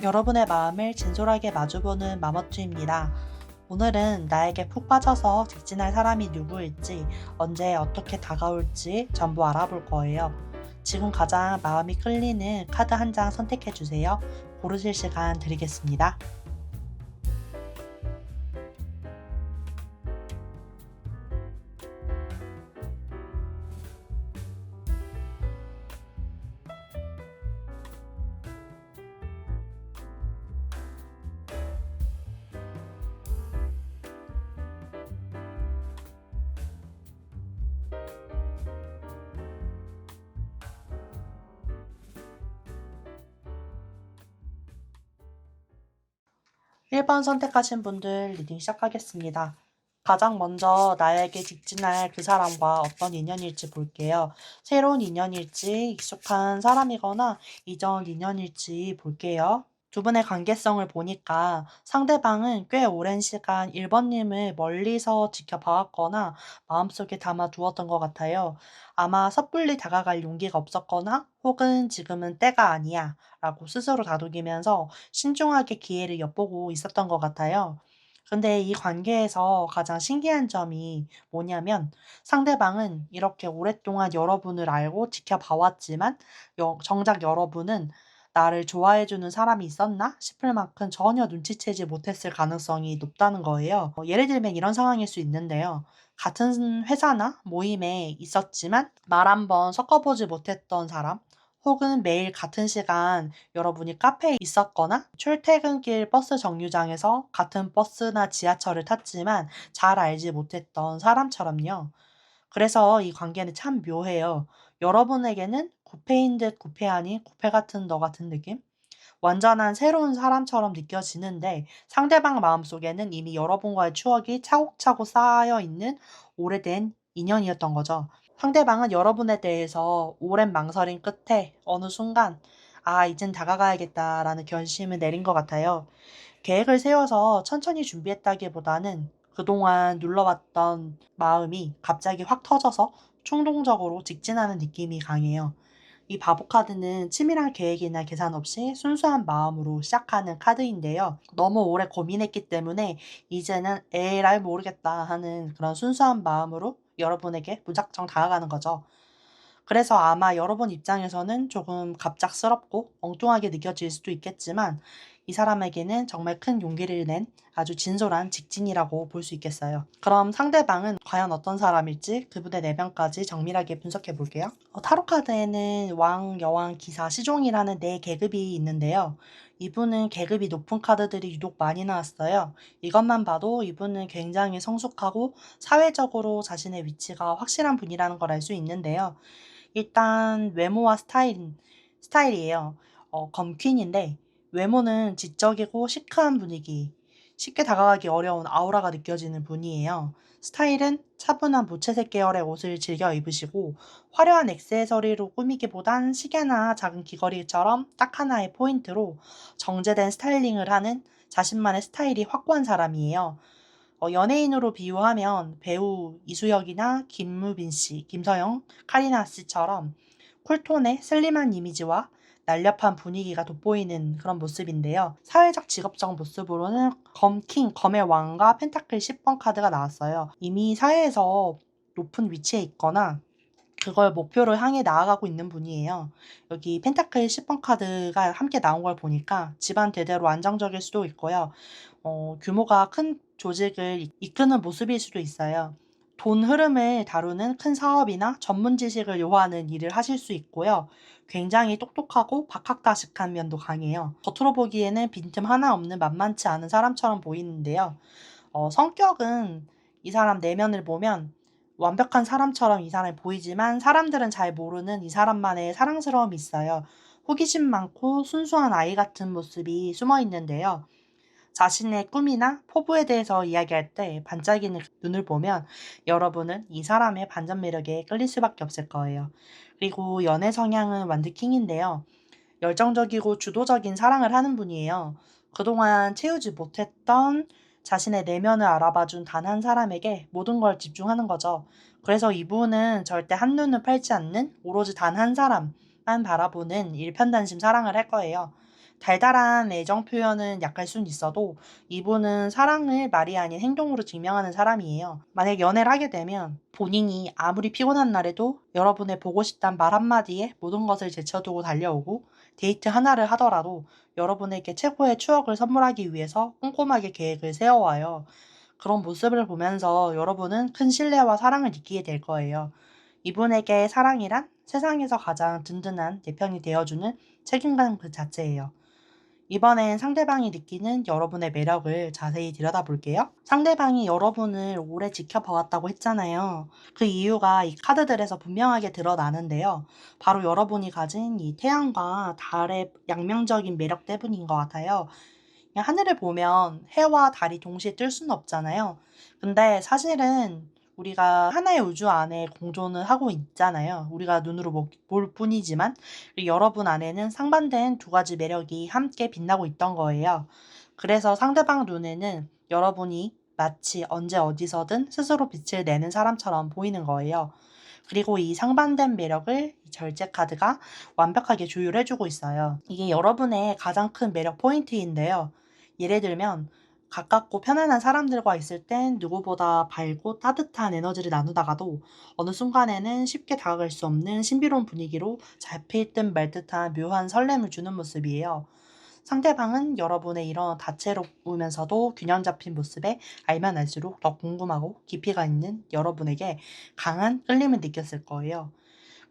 여러분의 마음을 진솔하게 마주보는 마머투입니다. 오늘은 나에게 푹 빠져서 직진할 사람이 누구일지, 언제 어떻게 다가올지 전부 알아볼 거예요. 지금 가장 마음이 끌리는 카드 한 장 선택해 주세요. 고르실 시간 드리겠습니다. 1번 선택하신 분들 리딩 시작하겠습니다. 가장 먼저 나에게 직진할 그 사람과 어떤 인연일지 볼게요. 새로운 인연일지 익숙한 사람이거나 이전 인연일지 볼게요. 두 분의 관계성을 보니까 상대방은 꽤 오랜 시간 1번님을 멀리서 지켜봐왔거나 마음속에 담아두었던 것 같아요. 아마 섣불리 다가갈 용기가 없었거나 혹은 지금은 때가 아니야 라고 스스로 다독이면서 신중하게 기회를 엿보고 있었던 것 같아요. 근데 이 관계에서 가장 신기한 점이 뭐냐면 상대방은 이렇게 오랫동안 여러분을 알고 지켜봐왔지만 정작 여러분은 나를 좋아해주는 사람이 있었나 싶을 만큼 전혀 눈치채지 못했을 가능성이 높다는 거예요. 예를 들면 이런 상황일 수 있는데요. 같은 회사나 모임에 있었지만 말 한 번 섞어보지 못했던 사람, 혹은 매일 같은 시간 여러분이 카페에 있었거나 출퇴근길 버스 정류장에서 같은 버스나 지하철을 탔지만 잘 알지 못했던 사람처럼요. 그래서 이 관계는 참 묘해요. 여러분에게는 구패인 듯 구패 아닌 구패 같은 너 같은 느낌? 완전한 새로운 사람처럼 느껴지는데 상대방 마음속에는 이미 여러분과의 추억이 차곡차곡 쌓여 있는 오래된 인연이었던 거죠. 상대방은 여러분에 대해서 오랜 망설임 끝에 어느 순간 이젠 다가가야겠다라는 결심을 내린 것 같아요. 계획을 세워서 천천히 준비했다기보다는 그동안 눌러왔던 마음이 갑자기 확 터져서 충동적으로 직진하는 느낌이 강해요. 이 바보 카드는 치밀한 계획이나 계산 없이 순수한 마음으로 시작하는 카드인데요. 너무 오래 고민했기 때문에 이제는 에라이 모르겠다 하는 그런 순수한 마음으로 여러분에게 무작정 다가가는 거죠. 그래서 아마 여러분 입장에서는 조금 갑작스럽고 엉뚱하게 느껴질 수도 있겠지만 이 사람에게는 정말 큰 용기를 낸 아주 진솔한 직진이라고 볼 수 있겠어요. 그럼 상대방은 과연 어떤 사람일지 그분의 내면까지 정밀하게 분석해 볼게요. 타로 카드에는 왕, 여왕, 기사, 시종이라는 네 계급이 있는데요. 이분은 계급이 높은 카드들이 유독 많이 나왔어요. 이것만 봐도 이분은 굉장히 성숙하고 사회적으로 자신의 위치가 확실한 분이라는 걸 알 수 있는데요. 일단 외모와 스타일이에요. 검퀸인데 외모는 지적이고 시크한 분위기, 쉽게 다가가기 어려운 아우라가 느껴지는 분이에요. 스타일은 차분한 무채색 계열의 옷을 즐겨 입으시고 화려한 액세서리로 꾸미기보단 시계나 작은 귀걸이처럼 딱 하나의 포인트로 정제된 스타일링을 하는 자신만의 스타일이 확고한 사람이에요. 연예인으로 비유하면 배우 이수혁이나 김무빈 씨, 김서영, 카리나 씨처럼 쿨톤의 슬림한 이미지와 날렵한 분위기가 돋보이는 그런 모습인데요. 사회적 직업적 모습으로는 검킹, 검의 왕과 펜타클 10번 카드가 나왔어요. 이미 사회에서 높은 위치에 있거나 그걸 목표로 향해 나아가고 있는 분이에요. 여기 펜타클 10번 카드가 함께 나온 걸 보니까 집안 대대로 안정적일 수도 있고요. 규모가 큰 조직을 이끄는 모습일 수도 있어요. 돈 흐름을 다루는 큰 사업이나 전문 지식을 요하는 일을 하실 수 있고요. 굉장히 똑똑하고 박학다식한 면도 강해요. 겉으로 보기에는 빈틈 하나 없는 만만치 않은 사람처럼 보이는데요. 성격은 이 사람 내면을 보면 완벽한 사람처럼 이 사람이 보이지만 사람들은 잘 모르는 이 사람만의 사랑스러움이 있어요. 호기심 많고 순수한 아이 같은 모습이 숨어 있는데요. 자신의 꿈이나 포부에 대해서 이야기할 때 반짝이는 그 눈을 보면 여러분은 이 사람의 반전 매력에 끌릴 수밖에 없을 거예요. 그리고 연애 성향은 완드킹인데요. 열정적이고 주도적인 사랑을 하는 분이에요. 그동안 채우지 못했던 자신의 내면을 알아봐준 단 한 사람에게 모든 걸 집중하는 거죠. 그래서 이분은 절대 한눈을 팔지 않는 오로지 단 한 사람만 바라보는 일편단심 사랑을 할 거예요. 달달한 애정 표현은 약할 순 있어도 이분은 사랑을 말이 아닌 행동으로 증명하는 사람이에요. 만약 연애를 하게 되면 본인이 아무리 피곤한 날에도 여러분의 보고 싶단 말 한마디에 모든 것을 제쳐두고 달려오고, 데이트 하나를 하더라도 여러분에게 최고의 추억을 선물하기 위해서 꼼꼼하게 계획을 세워와요. 그런 모습을 보면서 여러분은 큰 신뢰와 사랑을 느끼게 될 거예요. 이분에게 사랑이란 세상에서 가장 든든한 내 편이 되어주는 책임감 그 자체예요. 이번엔 상대방이 느끼는 여러분의 매력을 자세히 들여다볼게요. 상대방이 여러분을 오래 지켜봐왔다고 했잖아요. 그 이유가 이 카드들에서 분명하게 드러나는데요. 바로 여러분이 가진 이 태양과 달의 양면적인 매력 때문인 것 같아요. 그냥 하늘을 보면 해와 달이 동시에 뜰 수는 없잖아요. 근데 사실은 우리가 하나의 우주 안에 공존을 하고 있잖아요. 우리가 눈으로 볼 뿐이지만 여러분 안에는 상반된 두 가지 매력이 함께 빛나고 있던 거예요. 그래서 상대방 눈에는 여러분이 마치 언제 어디서든 스스로 빛을 내는 사람처럼 보이는 거예요. 그리고 이 상반된 매력을 이 절제 카드가 완벽하게 조율해주고 있어요. 이게 여러분의 가장 큰 매력 포인트인데요. 예를 들면 가깝고 편안한 사람들과 있을 땐 누구보다 밝고 따뜻한 에너지를 나누다가도 어느 순간에는 쉽게 다가갈 수 없는 신비로운 분위기로 잡힐 듯 말 듯한 묘한 설렘을 주는 모습이에요. 상대방은 여러분의 이런 다채로우면서도 균형 잡힌 모습에 알면 알수록 더 궁금하고 깊이가 있는 여러분에게 강한 끌림을 느꼈을 거예요.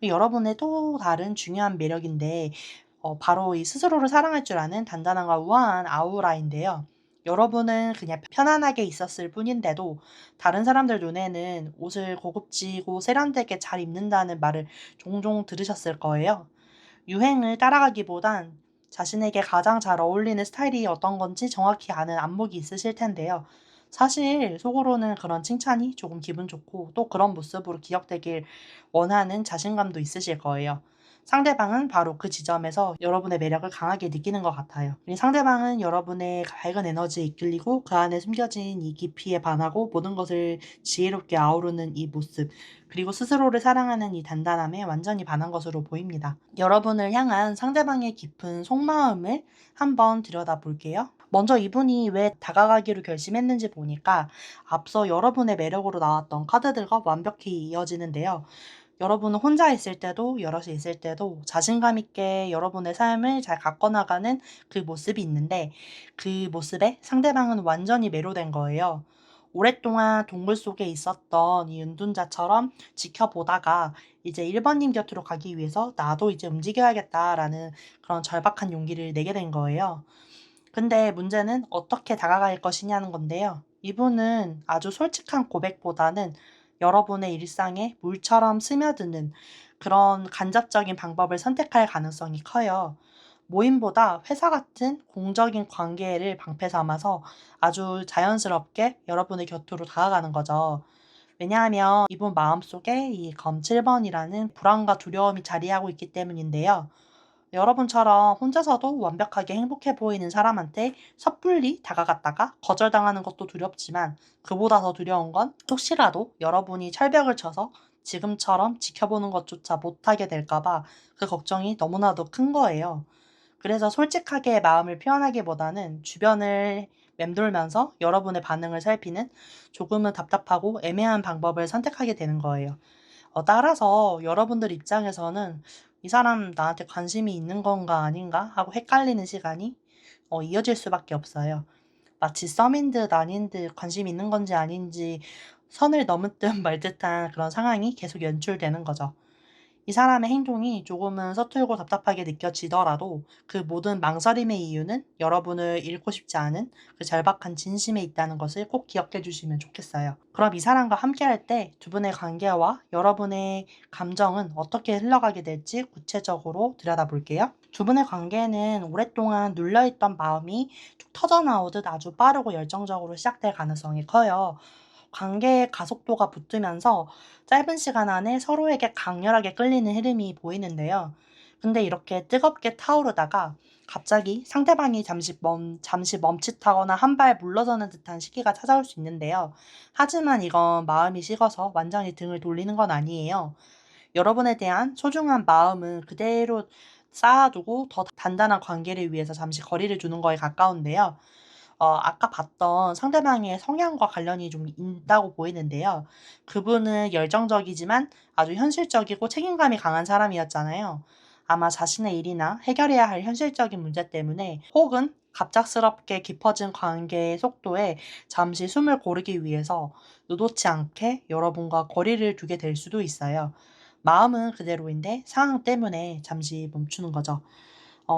여러분의 또 다른 중요한 매력인데 바로 이 스스로를 사랑할 줄 아는 단단함과 우아한 아우라인데요. 여러분은 그냥 편안하게 있었을 뿐인데도 다른 사람들 눈에는 옷을 고급지고 세련되게 잘 입는다는 말을 종종 들으셨을 거예요. 유행을 따라가기보단 자신에게 가장 잘 어울리는 스타일이 어떤 건지 정확히 아는 안목이 있으실 텐데요. 사실 속으로는 그런 칭찬이 조금 기분 좋고 또 그런 모습으로 기억되길 원하는 자신감도 있으실 거예요. 상대방은 바로 그 지점에서 여러분의 매력을 강하게 느끼는 것 같아요. 이 상대방은 여러분의 밝은 에너지에 이끌리고 그 안에 숨겨진 이 깊이에 반하고 모든 것을 지혜롭게 아우르는 이 모습, 그리고 스스로를 사랑하는 이 단단함에 완전히 반한 것으로 보입니다. 여러분을 향한 상대방의 깊은 속마음을 한번 들여다볼게요. 먼저 이분이 왜 다가가기로 결심했는지 보니까 앞서 여러분의 매력으로 나왔던 카드들과 완벽히 이어지는데요. 여러분은 혼자 있을 때도 여럿이 있을 때도 자신감 있게 여러분의 삶을 잘 가꿔나가는 그 모습이 있는데, 그 모습에 상대방은 완전히 매료된 거예요. 오랫동안 동굴 속에 있었던 이 은둔자처럼 지켜보다가 이제 1번님 곁으로 가기 위해서 나도 이제 움직여야겠다라는 그런 절박한 용기를 내게 된 거예요. 근데 문제는 어떻게 다가갈 것이냐는 건데요. 이분은 아주 솔직한 고백보다는 여러분의 일상에 물처럼 스며드는 그런 간접적인 방법을 선택할 가능성이 커요. 모임보다 회사 같은 공적인 관계를 방패 삼아서 아주 자연스럽게 여러분의 곁으로 다가가는 거죠. 왜냐하면 이분 마음속에 이 검 7번이라는 불안과 두려움이 자리하고 있기 때문인데요. 여러분처럼 혼자서도 완벽하게 행복해 보이는 사람한테 섣불리 다가갔다가 거절당하는 것도 두렵지만, 그보다 더 두려운 건 혹시라도 여러분이 철벽을 쳐서 지금처럼 지켜보는 것조차 못하게 될까봐 그 걱정이 너무나도 큰 거예요. 그래서 솔직하게 마음을 표현하기보다는 주변을 맴돌면서 여러분의 반응을 살피는 조금은 답답하고 애매한 방법을 선택하게 되는 거예요. 따라서 여러분들 입장에서는 '이 사람 나한테 관심이 있는 건가 아닌가?' 하고 헷갈리는 시간이 이어질 수밖에 없어요. 마치 썸인 듯 아닌 듯 관심이 있는 건지 아닌지 선을 넘은 듯 말 듯한 그런 상황이 계속 연출되는 거죠. 이 사람의 행동이 조금은 서툴고 답답하게 느껴지더라도 그 모든 망설임의 이유는 여러분을 잃고 싶지 않은 그 절박한 진심에 있다는 것을 꼭 기억해 주시면 좋겠어요. 그럼 이 사람과 함께할 때 두 분의 관계와 여러분의 감정은 어떻게 흘러가게 될지 구체적으로 들여다볼게요. 두 분의 관계는 오랫동안 눌려있던 마음이 툭 터져나오듯 아주 빠르고 열정적으로 시작될 가능성이 커요. 관계의 가속도가 붙으면서 짧은 시간 안에 서로에게 강렬하게 끌리는 흐름이 보이는데요. 근데 이렇게 뜨겁게 타오르다가 갑자기 상대방이 잠시 멈칫하거나 한 발 물러서는 듯한 시기가 찾아올 수 있는데요. 하지만 이건 마음이 식어서 완전히 등을 돌리는 건 아니에요. 여러분에 대한 소중한 마음은 그대로 쌓아두고 더 단단한 관계를 위해서 잠시 거리를 두는 거에 가까운데요. 아까 봤던 상대방의 성향과 관련이 좀 있다고 보이는데요. 그분은 열정적이지만 아주 현실적이고 책임감이 강한 사람이었잖아요. 아마 자신의 일이나 해결해야 할 현실적인 문제 때문에 혹은 갑작스럽게 깊어진 관계의 속도에 잠시 숨을 고르기 위해서 의도치 않게 여러분과 거리를 두게 될 수도 있어요. 마음은 그대로인데 상황 때문에 잠시 멈추는 거죠.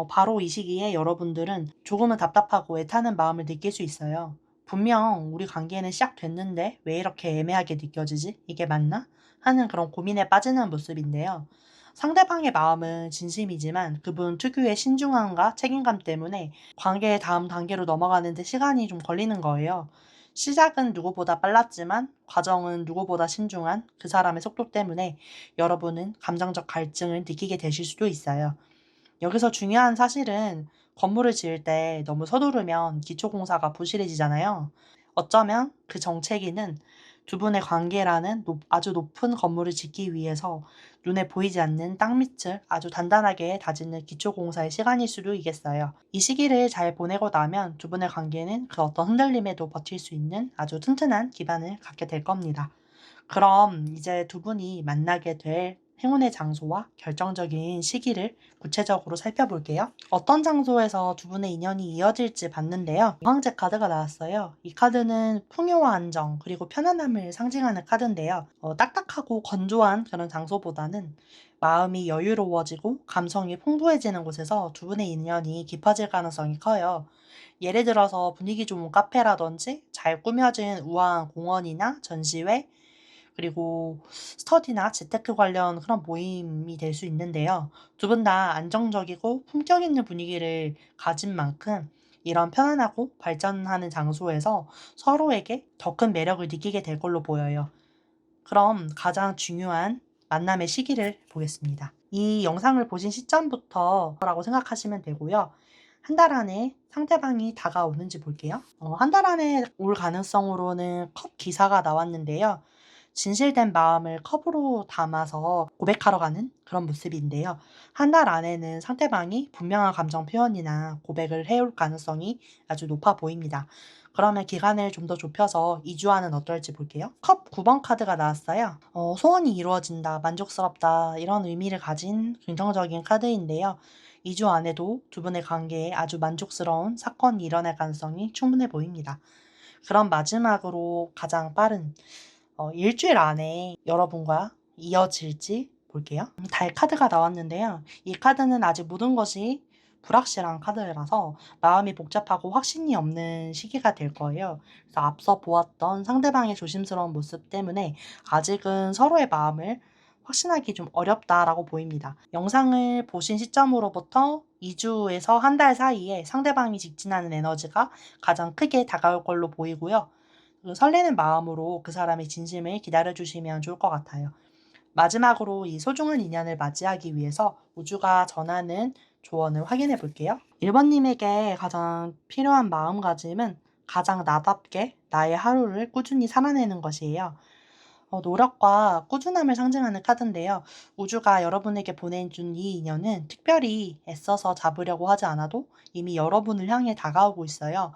바로 이 시기에 여러분들은 조금은 답답하고 애타는 마음을 느낄 수 있어요. 분명 우리 관계는 시작됐는데 왜 이렇게 애매하게 느껴지지? 이게 맞나? 하는 그런 고민에 빠지는 모습인데요. 상대방의 마음은 진심이지만 그분 특유의 신중함과 책임감 때문에 관계의 다음 단계로 넘어가는데 시간이 좀 걸리는 거예요. 시작은 누구보다 빨랐지만 과정은 누구보다 신중한 그 사람의 속도 때문에 여러분은 감정적 갈증을 느끼게 되실 수도 있어요. 여기서 중요한 사실은 건물을 지을 때 너무 서두르면 기초공사가 부실해지잖아요. 어쩌면 그 정체기는 두 분의 관계라는 아주 높은 건물을 짓기 위해서 눈에 보이지 않는 땅밑을 아주 단단하게 다지는 기초공사의 시간일 수도 있겠어요. 이 시기를 잘 보내고 나면 두 분의 관계는 그 어떤 흔들림에도 버틸 수 있는 아주 튼튼한 기반을 갖게 될 겁니다. 그럼 이제 두 분이 만나게 될 행운의 장소와 결정적인 시기를 구체적으로 살펴볼게요. 어떤 장소에서 두 분의 인연이 이어질지 봤는데요. 황제 카드가 나왔어요. 이 카드는 풍요와 안정, 그리고 편안함을 상징하는 카드인데요. 딱딱하고 건조한 그런 장소보다는 마음이 여유로워지고 감성이 풍부해지는 곳에서 두 분의 인연이 깊어질 가능성이 커요. 예를 들어서 분위기 좋은 카페라든지 잘 꾸며진 우아한 공원이나 전시회, 그리고 스터디나 재테크 관련 그런 모임이 될 수 있는데요. 두 분 다 안정적이고 품격 있는 분위기를 가진 만큼 이런 편안하고 발전하는 장소에서 서로에게 더 큰 매력을 느끼게 될 걸로 보여요. 그럼 가장 중요한 만남의 시기를 보겠습니다. 이 영상을 보신 시점부터라고 생각하시면 되고요. 한 달 안에 상대방이 다가오는지 볼게요. 한 달 안에 올 가능성으로는 컵 기사가 나왔는데요. 진실된 마음을 컵으로 담아서 고백하러 가는 그런 모습인데요. 한 달 안에는 상대방이 분명한 감정 표현이나 고백을 해올 가능성이 아주 높아 보입니다. 그러면 기간을 좀 더 좁혀서 2주 안은 어떨지 볼게요. 컵 9번 카드가 나왔어요. 소원이 이루어진다, 만족스럽다 이런 의미를 가진 긍정적인 카드인데요. 2주 안에도 두 분의 관계에 아주 만족스러운 사건이 일어날 가능성이 충분해 보입니다. 그럼 마지막으로 가장 빠른 일주일 안에 여러분과 이어질지 볼게요. 달 카드가 나왔는데요. 이 카드는 아직 모든 것이 불확실한 카드라서 마음이 복잡하고 확신이 없는 시기가 될 거예요. 그래서 앞서 보았던 상대방의 조심스러운 모습 때문에 아직은 서로의 마음을 확신하기 좀 어렵다라고 보입니다. 영상을 보신 시점으로부터 2주에서 한 달 사이에 상대방이 직진하는 에너지가 가장 크게 다가올 걸로 보이고요. 설레는 마음으로 그 사람의 진심을 기다려주시면 좋을 것 같아요. 마지막으로 이 소중한 인연을 맞이하기 위해서 우주가 전하는 조언을 확인해 볼게요. 1번님에게 가장 필요한 마음가짐은 가장 나답게 나의 하루를 꾸준히 살아내는 것이에요. 노력과 꾸준함을 상징하는 카드인데요. 우주가 여러분에게 보내준 이 인연은 특별히 애써서 잡으려고 하지 않아도 이미 여러분을 향해 다가오고 있어요.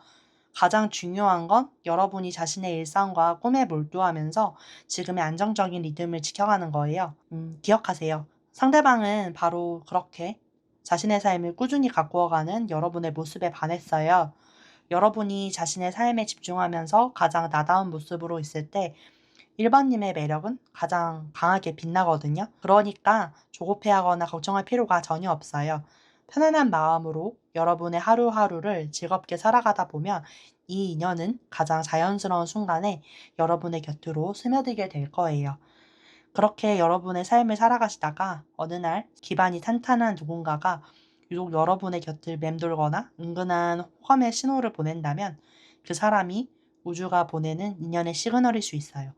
가장 중요한 건 여러분이 자신의 일상과 꿈에 몰두하면서 지금의 안정적인 리듬을 지켜가는 거예요. 기억하세요. 상대방은 바로 그렇게 자신의 삶을 꾸준히 가꾸어가는 여러분의 모습에 반했어요. 여러분이 자신의 삶에 집중하면서 가장 나다운 모습으로 있을 때 1번님의 매력은 가장 강하게 빛나거든요. 그러니까 조급해하거나 걱정할 필요가 전혀 없어요. 편안한 마음으로 여러분의 하루하루를 즐겁게 살아가다 보면 이 인연은 가장 자연스러운 순간에 여러분의 곁으로 스며들게 될 거예요. 그렇게 여러분의 삶을 살아가시다가 어느 날 기반이 탄탄한 누군가가 유독 여러분의 곁을 맴돌거나 은근한 호감의 신호를 보낸다면 그 사람이 우주가 보내는 인연의 시그널일 수 있어요.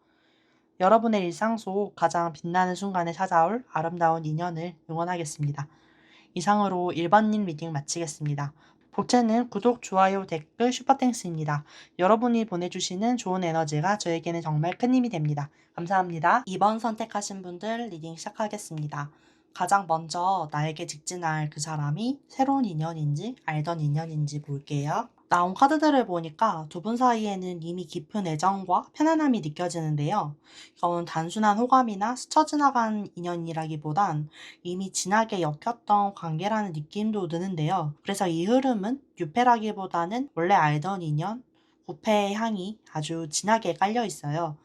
여러분의 일상 속 가장 빛나는 순간에 찾아올 아름다운 인연을 응원하겠습니다. 이상으로 1번님 리딩 마치겠습니다. 복채는 구독, 좋아요, 댓글, 슈퍼땡스입니다. 여러분이 보내주시는 좋은 에너지가 저에게는 정말 큰 힘이 됩니다. 감사합니다. 2번 선택하신 분들 리딩 시작하겠습니다. 가장 먼저 나에게 직진할 그 사람이 새로운 인연인지 알던 인연인지 볼게요. 나온 카드들을 보니까 두 분 사이에는 이미 깊은 애정과 편안함이 느껴지는데요. 이건 단순한 호감이나 스쳐 지나간 인연이라기보단 이미 진하게 엮였던 관계라는 느낌도 드는데요. 그래서 이 흐름은 유패라기보다는 원래 알던 인연, 부패의 향이 아주 진하게 깔려 있어요.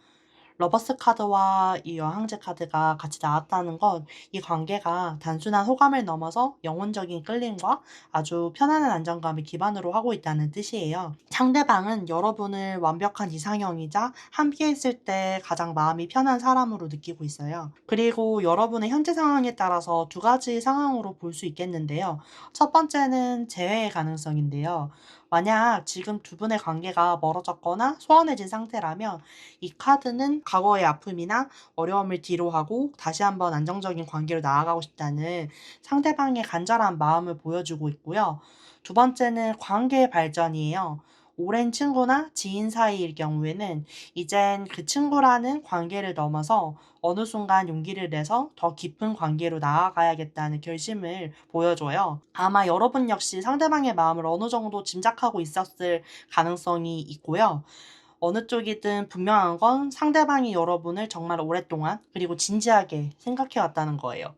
러버스 카드와 이 여행제 카드가 같이 나왔다는 건 이 관계가 단순한 호감을 넘어서 영혼적인 끌림과 아주 편안한 안정감을 기반으로 하고 있다는 뜻이에요. 상대방은 여러분을 완벽한 이상형이자 함께 있을 때 가장 마음이 편한 사람으로 느끼고 있어요. 그리고 여러분의 현재 상황에 따라서 두 가지 상황으로 볼 수 있겠는데요. 첫 번째는 재회의 가능성인데요. 만약 지금 두 분의 관계가 멀어졌거나 소원해진 상태라면 이 카드는 과거의 아픔이나 어려움을 뒤로하고 다시 한번 안정적인 관계로 나아가고 싶다는 상대방의 간절한 마음을 보여주고 있고요. 두 번째는 관계의 발전이에요. 오랜 친구나 지인 사이일 경우에는 이젠 그 친구라는 관계를 넘어서 어느 순간 용기를 내서 더 깊은 관계로 나아가야겠다는 결심을 보여줘요. 아마 여러분 역시 상대방의 마음을 어느 정도 짐작하고 있었을 가능성이 있고요. 어느 쪽이든 분명한 건 상대방이 여러분을 정말 오랫동안 그리고 진지하게 생각해 왔다는 거예요.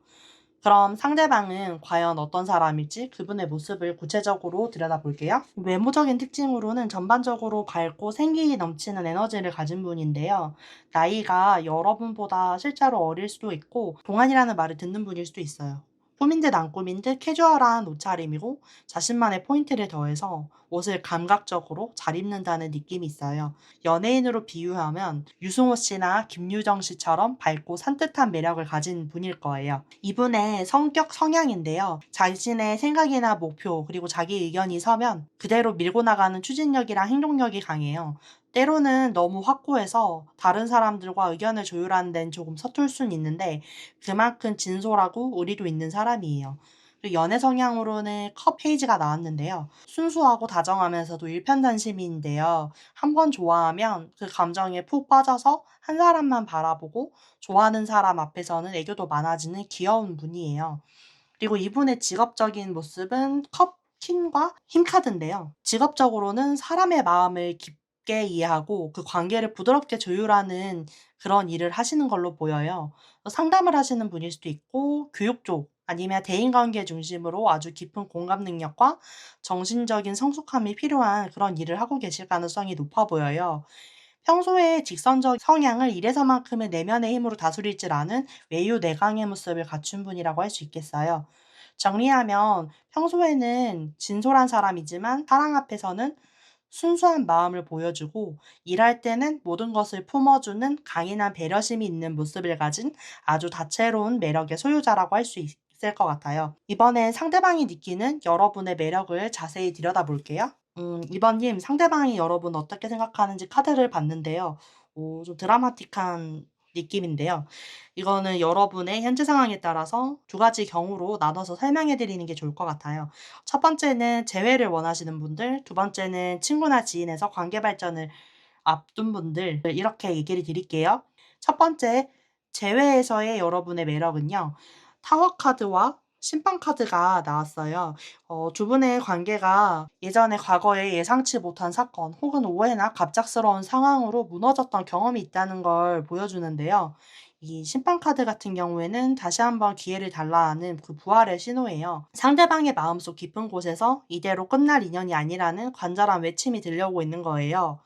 그럼 상대방은 과연 어떤 사람일지 그분의 모습을 구체적으로 들여다볼게요. 외모적인 특징으로는 전반적으로 밝고 생기 넘치는 에너지를 가진 분인데요. 나이가 여러분보다 실제로 어릴 수도 있고 동안이라는 말을 듣는 분일 수도 있어요. 꾸민 듯 안 꾸민 듯 캐주얼한 옷차림이고 자신만의 포인트를 더해서 옷을 감각적으로 잘 입는다는 느낌이 있어요. 연예인으로 비유하면 유승호 씨나 김유정 씨처럼 밝고 산뜻한 매력을 가진 분일 거예요. 이분의 성격 성향인데요. 자신의 생각이나 목표 그리고 자기 의견이 서면 그대로 밀고 나가는 추진력이랑 행동력이 강해요. 때로는 너무 확고해서 다른 사람들과 의견을 조율하는 데는 조금 서툴 수는 있는데 그만큼 진솔하고 의리도 있는 사람이에요. 그리고 연애 성향으로는 컵 페이지가 나왔는데요. 순수하고 다정하면서도 일편단심인데요. 한 번 좋아하면 그 감정에 푹 빠져서 한 사람만 바라보고 좋아하는 사람 앞에서는 애교도 많아지는 귀여운 분이에요. 그리고 이분의 직업적인 모습은 컵 퀸과 힘 카드인데요. 직업적으로는 사람의 마음을 깊게 이해하고 그 관계를 부드럽게 조율하는 그런 일을 하시는 걸로 보여요. 상담을 하시는 분일 수도 있고 교육 쪽 아니면 대인관계 중심으로 아주 깊은 공감 능력과 정신적인 성숙함이 필요한 그런 일을 하고 계실 가능성이 높아 보여요. 평소에 직선적 성향을 일에서만큼은 내면의 힘으로 다스릴 줄 아는 외유 내강의 모습을 갖춘 분이라고 할 수 있겠어요. 정리하면 평소에는 진솔한 사람이지만 사랑 앞에서는 순수한 마음을 보여주고 일할 때는 모든 것을 품어주는 강인한 배려심이 있는 모습을 가진 아주 다채로운 매력의 소유자라고 할 수 있을 것 같아요. 이번엔 상대방이 느끼는 여러분의 매력을 자세히 들여다볼게요. 이번님 상대방이 여러분 어떻게 생각하는지 카드를 봤는데요. 좀 드라마틱한 느낌인데요. 이거는 여러분의 현재 상황에 따라서 두 가지 경우로 나눠서 설명해 드리는 게 좋을 것 같아요. 첫 번째는 재회를 원하시는 분들, 두 번째는 친구나 지인에서 관계 발전을 앞둔 분들, 이렇게 얘기를 드릴게요. 첫 번째, 재회에서의 여러분의 매력은요. 타워 카드와 심판 카드가 나왔어요. 두 분의 관계가 예전에 과거에 예상치 못한 사건 혹은 오해나 갑작스러운 상황으로 무너졌던 경험이 있다는 걸 보여주는데요. 이 심판 카드 같은 경우에는 다시 한번 기회를 달라는 그 부활의 신호예요. 상대방의 마음속 깊은 곳에서 이대로 끝날 인연이 아니라는 간절한 외침이 들려오고 있는 거예요.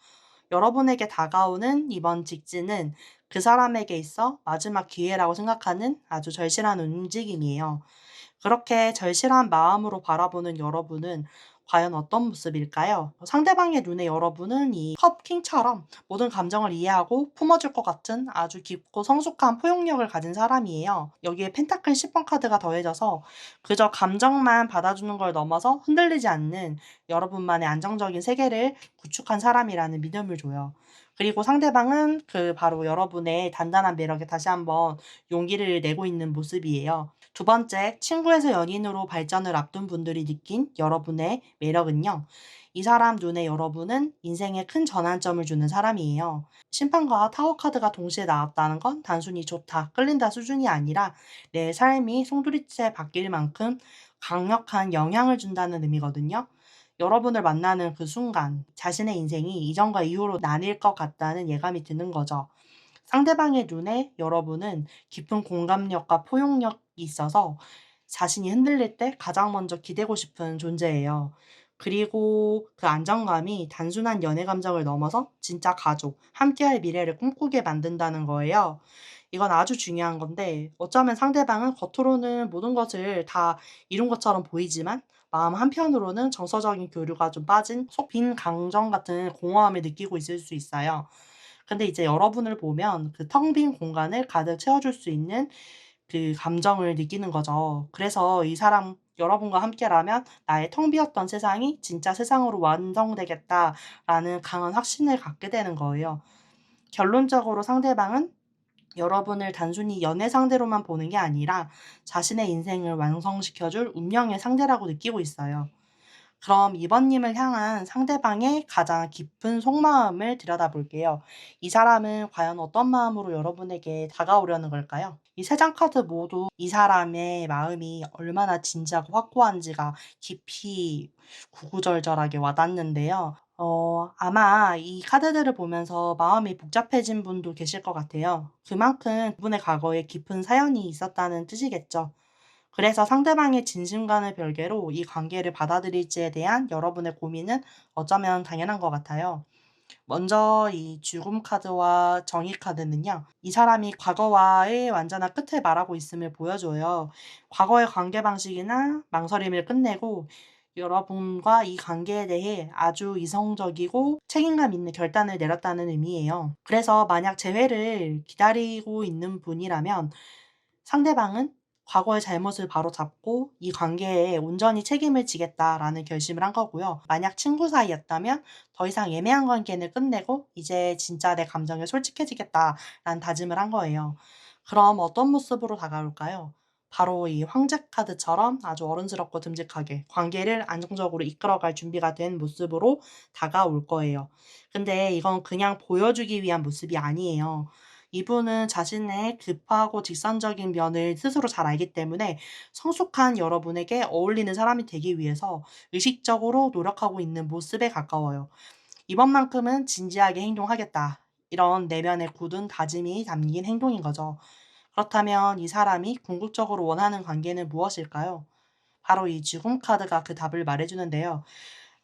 여러분에게 다가오는 이번 직진은 그 사람에게 있어 마지막 기회라고 생각하는 아주 절실한 움직임이에요. 그렇게 절실한 마음으로 바라보는 여러분은 과연 어떤 모습일까요? 상대방의 눈에 여러분은 이 컵킹처럼 모든 감정을 이해하고 품어줄 것 같은 아주 깊고 성숙한 포용력을 가진 사람이에요. 여기에 펜타클 10번 카드가 더해져서 그저 감정만 받아주는 걸 넘어서 흔들리지 않는 여러분만의 안정적인 세계를 구축한 사람이라는 믿음을 줘요. 그리고 상대방은 그 바로 여러분의 단단한 매력에 다시 한번 용기를 내고 있는 모습이에요. 두 번째, 친구에서 연인으로 발전을 앞둔 분들이 느낀 여러분의 매력은요. 이 사람 눈에 여러분은 인생에 큰 전환점을 주는 사람이에요. 심판과 타워 카드가 동시에 나왔다는 건 단순히 좋다, 끌린다 수준이 아니라 내 삶이 송두리째 바뀔 만큼 강력한 영향을 준다는 의미거든요. 여러분을 만나는 그 순간 자신의 인생이 이전과 이후로 나뉠 것 같다는 예감이 드는 거죠. 상대방의 눈에 여러분은 깊은 공감력과 포용력이 있어서 자신이 흔들릴 때 가장 먼저 기대고 싶은 존재예요. 그리고 그 안정감이 단순한 연애 감정을 넘어서 진짜 가족, 함께할 미래를 꿈꾸게 만든다는 거예요. 이건 아주 중요한 건데 어쩌면 상대방은 겉으로는 모든 것을 다 이룬 것처럼 보이지만 마음 한편으로는 정서적인 교류가 좀 빠진 속 빈 강정 같은 공허함을 느끼고 있을 수 있어요. 근데 이제 여러분을 보면 그 텅 빈 공간을 가득 채워줄 수 있는 그 감정을 느끼는 거죠. 그래서 이 사람 여러분과 함께라면 '나의 텅 비었던 세상이 진짜 세상으로 완성되겠다.'라는 강한 확신을 갖게 되는 거예요. 결론적으로 상대방은 여러분을 단순히 연애 상대로만 보는 게 아니라 자신의 인생을 완성시켜 줄 운명의 상대라고 느끼고 있어요. 그럼 이번님을 향한 상대방의 가장 깊은 속마음을 들여다볼게요. 이 사람은 과연 어떤 마음으로 여러분에게 다가오려는 걸까요? 이 세 장 카드 모두 이 사람의 마음이 얼마나 진지하고 확고한지가 깊이 구구절절하게 와닿는데요. 아마 이 카드들을 보면서 마음이 복잡해진 분도 계실 것 같아요. 그만큼 그분의 과거에 깊은 사연이 있었다는 뜻이겠죠. 그래서 상대방의 진심과는 별개로 이 관계를 받아들일지에 대한 여러분의 고민은 어쩌면 당연한 것 같아요. 먼저 이 죽음 카드와 정의 카드는요. 이 사람이 과거와의 완전한 끝을 말하고 있음을 보여줘요. 과거의 관계 방식이나 망설임을 끝내고 여러분과 이 관계에 대해 아주 이성적이고 책임감 있는 결단을 내렸다는 의미예요. 그래서 만약 재회를 기다리고 있는 분이라면 상대방은 과거의 잘못을 바로잡고 이 관계에 온전히 책임을 지겠다라는 결심을 한 거고요. 만약 친구 사이였다면 더 이상 애매한 관계는 끝내고 이제 진짜 내 감정에 솔직해지겠다라는 다짐을 한 거예요. 그럼 어떤 모습으로 다가올까요? 바로 이 황제 카드처럼 아주 어른스럽고 듬직하게 관계를 안정적으로 이끌어갈 준비가 된 모습으로 다가올 거예요. 근데 이건 그냥 보여주기 위한 모습이 아니에요. 이분은 자신의 급하고 직선적인 면을 스스로 잘 알기 때문에 성숙한 여러분에게 어울리는 사람이 되기 위해서 의식적으로 노력하고 있는 모습에 가까워요. 이번만큼은 진지하게 행동하겠다. 이런 내면의 굳은 다짐이 담긴 행동인 거죠. 그렇다면 이 사람이 궁극적으로 원하는 관계는 무엇일까요? 바로 이 죽음 카드가 그 답을 말해주는데요.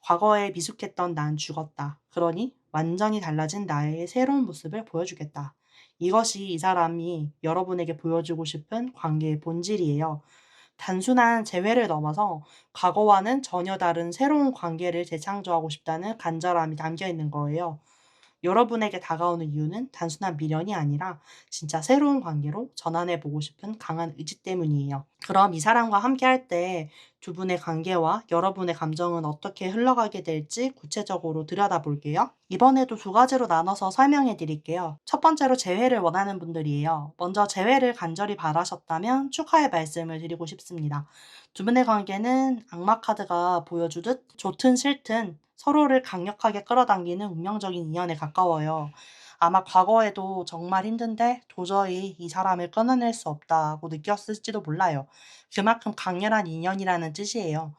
과거에 미숙했던 난 죽었다. 그러니 완전히 달라진 나의 새로운 모습을 보여주겠다. 이것이 이 사람이 여러분에게 보여주고 싶은 관계의 본질이에요. 단순한 재회를 넘어서 과거와는 전혀 다른 새로운 관계를 재창조하고 싶다는 간절함이 담겨 있는 거예요. 여러분에게 다가오는 이유는 단순한 미련이 아니라 진짜 새로운 관계로 전환해 보고 싶은 강한 의지 때문이에요. 그럼 이 사람과 함께 할 때 두 분의 관계와 여러분의 감정은 어떻게 흘러가게 될지 구체적으로 들여다볼게요. 이번에도 두 가지로 나눠서 설명해 드릴게요. 첫 번째로 재회를 원하는 분들이에요. 먼저 재회를 간절히 바라셨다면 축하의 말씀을 드리고 싶습니다. 두 분의 관계는 악마 카드가 보여주듯 좋든 싫든 서로를 강력하게 끌어당기는 운명적인 인연에 가까워요. 아마 과거에도 정말 힘든데 도저히 이 사람을 끊어낼 수 없다고 느꼈을지도 몰라요. 그만큼 강렬한 인연이라는 뜻이에요.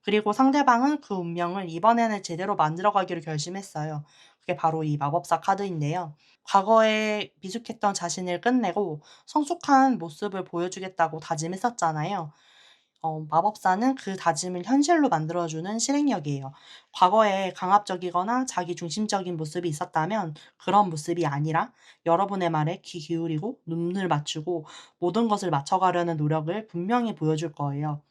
그리고 상대방은 그 운명을 이번에는 제대로 만들어가기로 결심했어요. 그게 바로 이 마법사 카드인데요. 과거에 미숙했던 자신을 끝내고 성숙한 모습을 보여주겠다고 다짐했었잖아요. 마법사는 그 다짐을 현실로 만들어주는 실행력이에요. 과거에 강압적이거나 자기중심적인 모습이 있었다면 그런 모습이 아니라 여러분의 말에 귀 기울이고 눈을 맞추고 모든 것을 맞춰가려는 노력을 분명히 보여줄 거예요.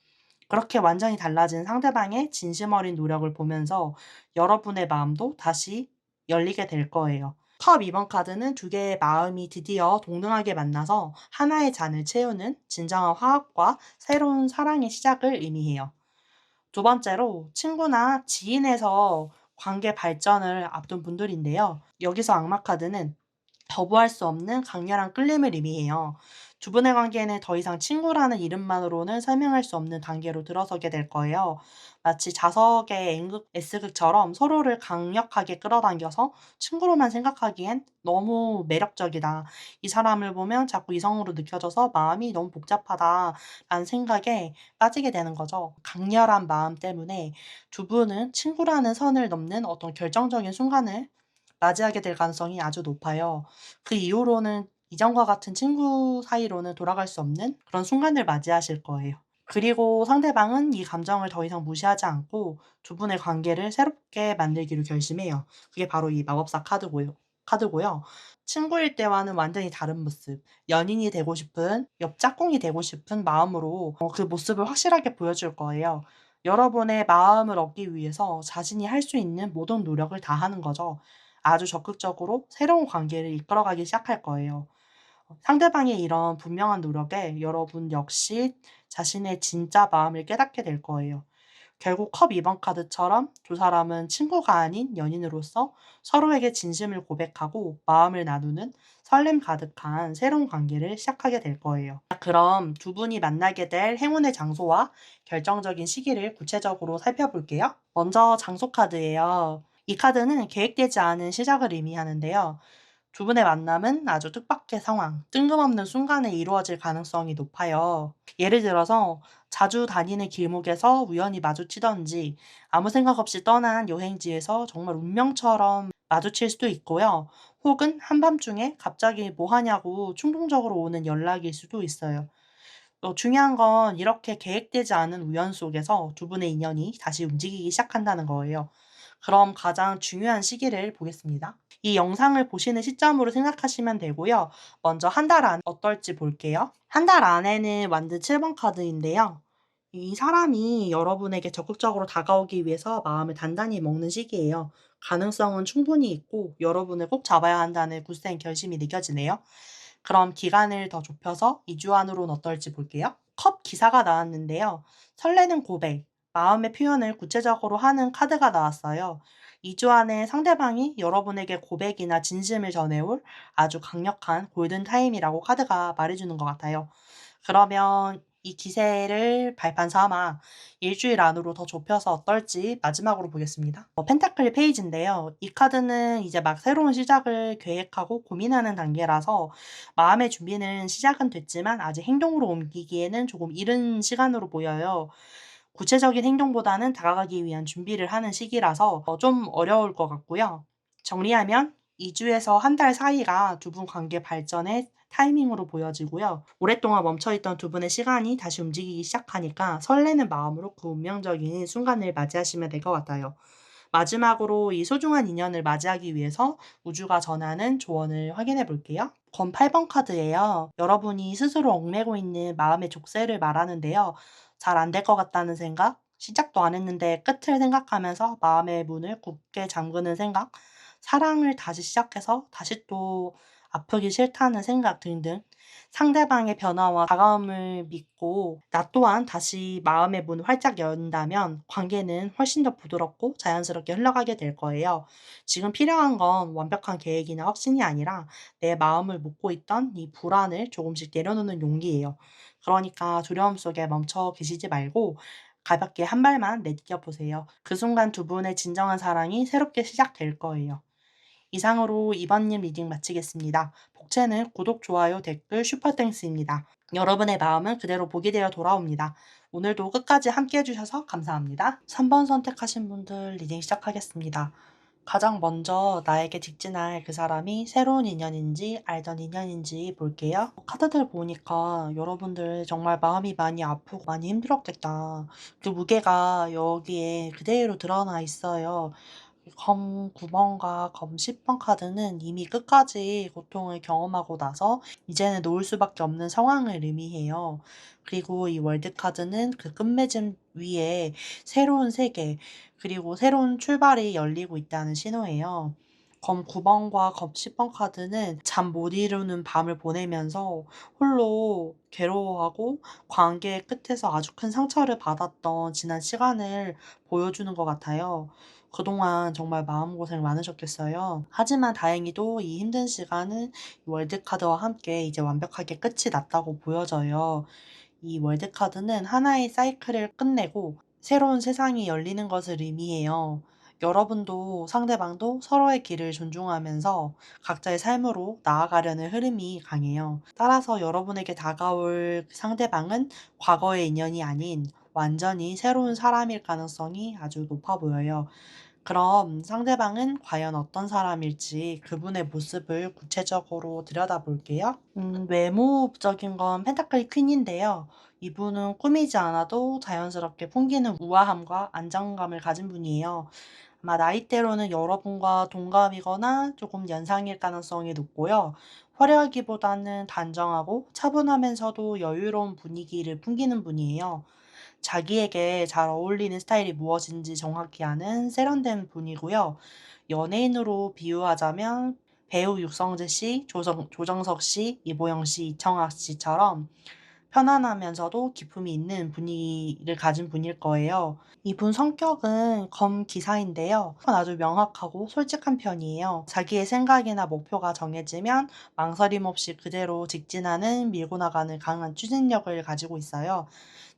그렇게 완전히 달라진 상대방의 진심 어린 노력을 보면서 여러분의 마음도 다시 열리게 될 거예요. 컵 2번 카드는 두 개의 마음이 드디어 동등하게 만나서 하나의 잔을 채우는 진정한 화합과 새로운 사랑의 시작을 의미해요. 두 번째로 친구나 지인에서 관계 발전을 앞둔 분들인데요. 여기서 악마 카드는 거부할 수 없는 강렬한 끌림을 의미해요. 두 분의 관계는 더 이상 친구라는 이름만으로는 설명할 수 없는 단계로 들어서게 될 거예요. 마치 자석의 N극, S극처럼 서로를 강력하게 끌어당겨서 친구로만 생각하기엔 너무 매력적이다. 이 사람을 보면 자꾸 이성으로 느껴져서 마음이 너무 복잡하다라는 생각에 빠지게 되는 거죠. 강렬한 마음 때문에 두 분은 친구라는 선을 넘는 어떤 결정적인 순간을 맞이하게 될 가능성이 아주 높아요. 그 이후로는 이전과 같은 친구 사이로는 돌아갈 수 없는 그런 순간을 맞이하실 거예요. 그리고 상대방은 이 감정을 더 이상 무시하지 않고 두 분의 관계를 새롭게 만들기로 결심해요. 그게 바로 이 마법사 카드고요. 친구일 때와는 완전히 다른 모습, 연인이 되고 싶은, 옆 짝꿍이 되고 싶은 마음으로 그 모습을 확실하게 보여줄 거예요. 여러분의 마음을 얻기 위해서 자신이 할 수 있는 모든 노력을 다하는 거죠. 아주 적극적으로 새로운 관계를 이끌어가기 시작할 거예요. 상대방의 이런 분명한 노력에 여러분 역시 자신의 진짜 마음을 깨닫게 될 거예요. 결국 컵 2번 카드처럼 두 사람은 친구가 아닌 연인으로서 서로에게 진심을 고백하고 마음을 나누는 설렘 가득한 새로운 관계를 시작하게 될 거예요. 그럼 두 분이 만나게 될 행운의 장소와 결정적인 시기를 구체적으로 살펴볼게요. 먼저 장소 카드예요. 이 카드는 계획되지 않은 시작을 의미하는데요. 두 분의 만남은 아주 뜻밖의 상황, 뜬금없는 순간에 이루어질 가능성이 높아요. 예를 들어서 자주 다니는 길목에서 우연히 마주치던지 아무 생각 없이 떠난 여행지에서 정말 운명처럼 마주칠 수도 있고요. 혹은 한밤중에 갑자기 뭐 하냐고 충동적으로 오는 연락일 수도 있어요. 중요한 건 이렇게 계획되지 않은 우연 속에서 두 분의 인연이 다시 움직이기 시작한다는 거예요. 그럼 가장 중요한 시기를 보겠습니다. 이 영상을 보시는 시점으로 생각하시면 되고요. 먼저 한 달 안 어떨지 볼게요. 한 달 안에는 완드 7번 카드인데요. 이 사람이 여러분에게 적극적으로 다가오기 위해서 마음을 단단히 먹는 시기예요. 가능성은 충분히 있고 여러분을 꼭 잡아야 한다는 굳센 결심이 느껴지네요. 그럼 기간을 더 좁혀서 2주 안으로는 어떨지 볼게요. 컵 기사가 나왔는데요. 설레는 고백, 마음의 표현을 구체적으로 하는 카드가 나왔어요. 2주 안에 상대방이 여러분에게 고백이나 진심을 전해올 아주 강력한 골든 타임이라고 카드가 말해주는 것 같아요. 그러면 이 기세를 발판 삼아 일주일 안으로 더 좁혀서 어떨지 마지막으로 보겠습니다. 펜타클 페이지인데요. 이 카드는 이제 막 새로운 시작을 계획하고 고민하는 단계라서 마음의 준비는 시작은 됐지만 아직 행동으로 옮기기에는 조금 이른 시간으로 보여요. 구체적인 행동보다는 다가가기 위한 준비를 하는 시기라서 좀 어려울 것 같고요. 정리하면 2주에서 한 달 사이가 두 분 관계 발전의 타이밍으로 보여지고요. 오랫동안 멈춰있던 두 분의 시간이 다시 움직이기 시작하니까 설레는 마음으로 그 운명적인 순간을 맞이하시면 될 것 같아요. 마지막으로 이 소중한 인연을 맞이하기 위해서 우주가 전하는 조언을 확인해 볼게요. 건 8번 카드예요. 여러분이 스스로 얽매고 있는 마음의 족쇄를 말하는데요. 잘 안 될 것 같다는 생각, 시작도 안 했는데 끝을 생각하면서 마음의 문을 굳게 잠그는 생각, 사랑을 다시 시작해서 다시 또 아프기 싫다는 생각 등등 상대방의 변화와 다가옴을 믿고 나 또한 다시 마음의 문을 활짝 연다면 관계는 훨씬 더 부드럽고 자연스럽게 흘러가게 될 거예요. 지금 필요한 건 완벽한 계획이나 확신이 아니라 내 마음을 묻고 있던 이 불안을 조금씩 내려놓는 용기예요. 그러니까 두려움 속에 멈춰 계시지 말고 가볍게 한 발만 내디뎌 보세요. 그 순간 두 분의 진정한 사랑이 새롭게 시작될 거예요. 이상으로 이번님 리딩 마치겠습니다. 복채는 구독, 좋아요, 댓글, 슈퍼땡스입니다. 여러분의 마음은 그대로 복이 되어 돌아옵니다. 오늘도 끝까지 함께 해주셔서 감사합니다. 3번 선택하신 분들 리딩 시작하겠습니다. 가장 먼저 나에게 직진할 그 사람이 새로운 인연인지 알던 인연인지 볼게요. 카드들 보니까 여러분들 정말 마음이 많이 아프고 많이 힘들었겠다. 그 무게가 여기에 그대로 드러나 있어요. 검 9번과 검 10번 카드는 이미 끝까지 고통을 경험하고 나서 이제는 놓을 수밖에 없는 상황을 의미해요. 그리고 이 월드 카드는 그 끝맺음 위에 새로운 세계, 그리고 새로운 출발이 열리고 있다는 신호예요. 검 9번과 검 10번 카드는 잠 못 이루는 밤을 보내면서 홀로 괴로워하고 관계의 끝에서 아주 큰 상처를 받았던 지난 시간을 보여주는 것 같아요. 그동안 정말 마음고생 많으셨겠어요. 하지만 다행히도 이 힘든 시간은 월드카드와 함께 이제 완벽하게 끝이 났다고 보여져요. 이 월드카드는 하나의 사이클을 끝내고 새로운 세상이 열리는 것을 의미해요. 여러분도 상대방도 서로의 길을 존중하면서 각자의 삶으로 나아가려는 흐름이 강해요. 따라서 여러분에게 다가올 그 상대방은 과거의 인연이 아닌 완전히 새로운 사람일 가능성이 아주 높아 보여요. 그럼 상대방은 과연 어떤 사람일지 그분의 모습을 구체적으로 들여다볼게요. 외모적인 건 펜타클 퀸인데요. 이분은 꾸미지 않아도 자연스럽게 풍기는 우아함과 안정감을 가진 분이에요. 아마 나이대로는 여러분과 동갑이거나 조금 연상일 가능성이 높고요. 화려하기보다는 단정하고 차분하면서도 여유로운 분위기를 풍기는 분이에요. 자기에게 잘 어울리는 스타일이 무엇인지 정확히 아는 세련된 분이고요. 연예인으로 비유하자면 배우 육성재 씨, 조정석 씨, 이보영 씨, 이청학 씨처럼 편안하면서도 기품이 있는 분위기를 가진 분일 거예요. 이분 성격은 검기사인데요. 아주 명확하고 솔직한 편이에요. 자기의 생각이나 목표가 정해지면 망설임 없이 그대로 직진하는 밀고 나가는 강한 추진력을 가지고 있어요.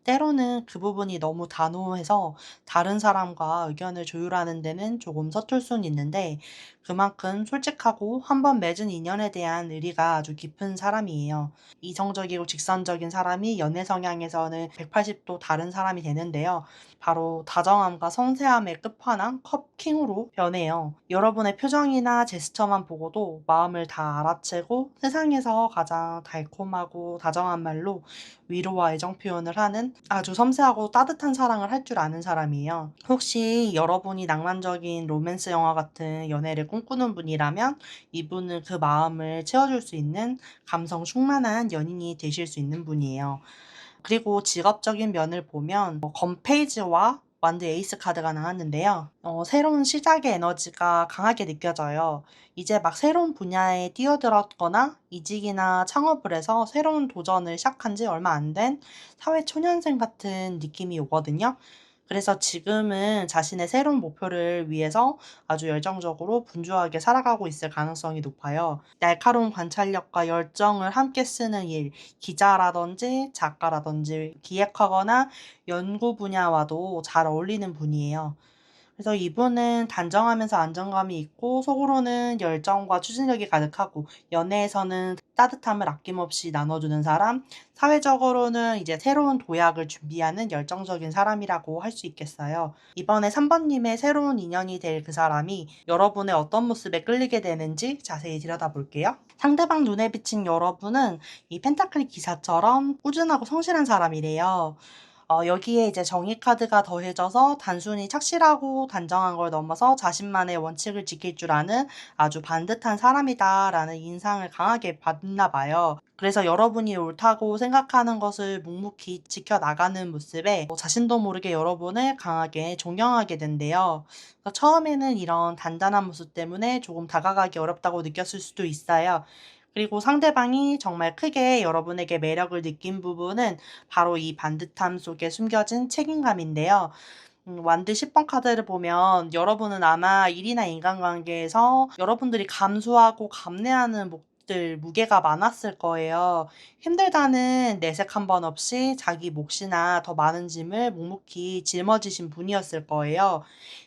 때로는 그 부분이 너무 단호해서 다른 사람과 의견을 조율하는 데는 조금 서툴 수는 있는데 그만큼 솔직하고 한 번 맺은 인연에 대한 의리가 아주 깊은 사람이에요. 이성적이고 직선적인 사람이 연애 성향에서는 180도 다른 사람이 되는데요. 바로 다정함과 섬세함의 끝판왕 컵킹으로 변해요. 여러분의 표정이나 제스처만 보고도 마음을 다 알아채고 세상에서 가장 달콤하고 다정한 말로 위로와 애정 표현을 하는 아주 섬세하고 따뜻한 사랑을 할 줄 아는 사람이에요. 혹시 여러분이 낭만적인 로맨스 영화 같은 연애를 꿈꾸는 분이라면 이분은 그 마음을 채워줄 수 있는 감성 충만한 연인이 되실 수 있는 분이에요. 그리고 직업적인 면을 보면 건페이지와 완드 에이스 카드가 나왔는데요. 새로운 시작의 에너지가 강하게 느껴져요. 이제 막 새로운 분야에 뛰어들었거나 이직이나 창업을 해서 새로운 도전을 시작한 지 얼마 안 된 사회 초년생 같은 느낌이 오거든요. 그래서 지금은 자신의 새로운 목표를 위해서 아주 열정적으로 분주하게 살아가고 있을 가능성이 높아요. 날카로운 관찰력과 열정을 함께 쓰는 일, 기자라든지 작가라든지 기획하거나 연구 분야와도 잘 어울리는 분이에요. 그래서 이분은 단정하면서 안정감이 있고 속으로는 열정과 추진력이 가득하고 연애에서는 따뜻함을 아낌없이 나눠주는 사람, 사회적으로는 이제 새로운 도약을 준비하는 열정적인 사람이라고 할 수 있겠어요. 이번에 3번님의 새로운 인연이 될 그 사람이 여러분의 어떤 모습에 끌리게 되는지 자세히 들여다볼게요. 상대방 눈에 비친 여러분은 이 펜타클 기사처럼 꾸준하고 성실한 사람이래요. 여기에 이제 정의 카드가 더해져서 단순히 착실하고 단정한 걸 넘어서 자신만의 원칙을 지킬 줄 아는 아주 반듯한 사람이다라는 인상을 강하게 받나 봐요. 그래서 여러분이 옳다고 생각하는 것을 묵묵히 지켜나가는 모습에 자신도 모르게 여러분을 강하게 존경하게 된대요. 그래서 처음에는 이런 단단한 모습 때문에 조금 다가가기 어렵다고 느꼈을 수도 있어요. 그리고 상대방이 정말 크게 여러분에게 매력을 느낀 부분은 바로 이 반듯함 속에 숨겨진 책임감인데요. 완드 10번 카드를 보면 여러분은 아마 일이나 인간관계에서 여러분들이 감수하고 감내하는 몫들, 무게가 많았을 거예요. 힘들다는 내색 한 번 없이 자기 몫이나 더 많은 짐을 묵묵히 짊어지신 분이었을 거예요.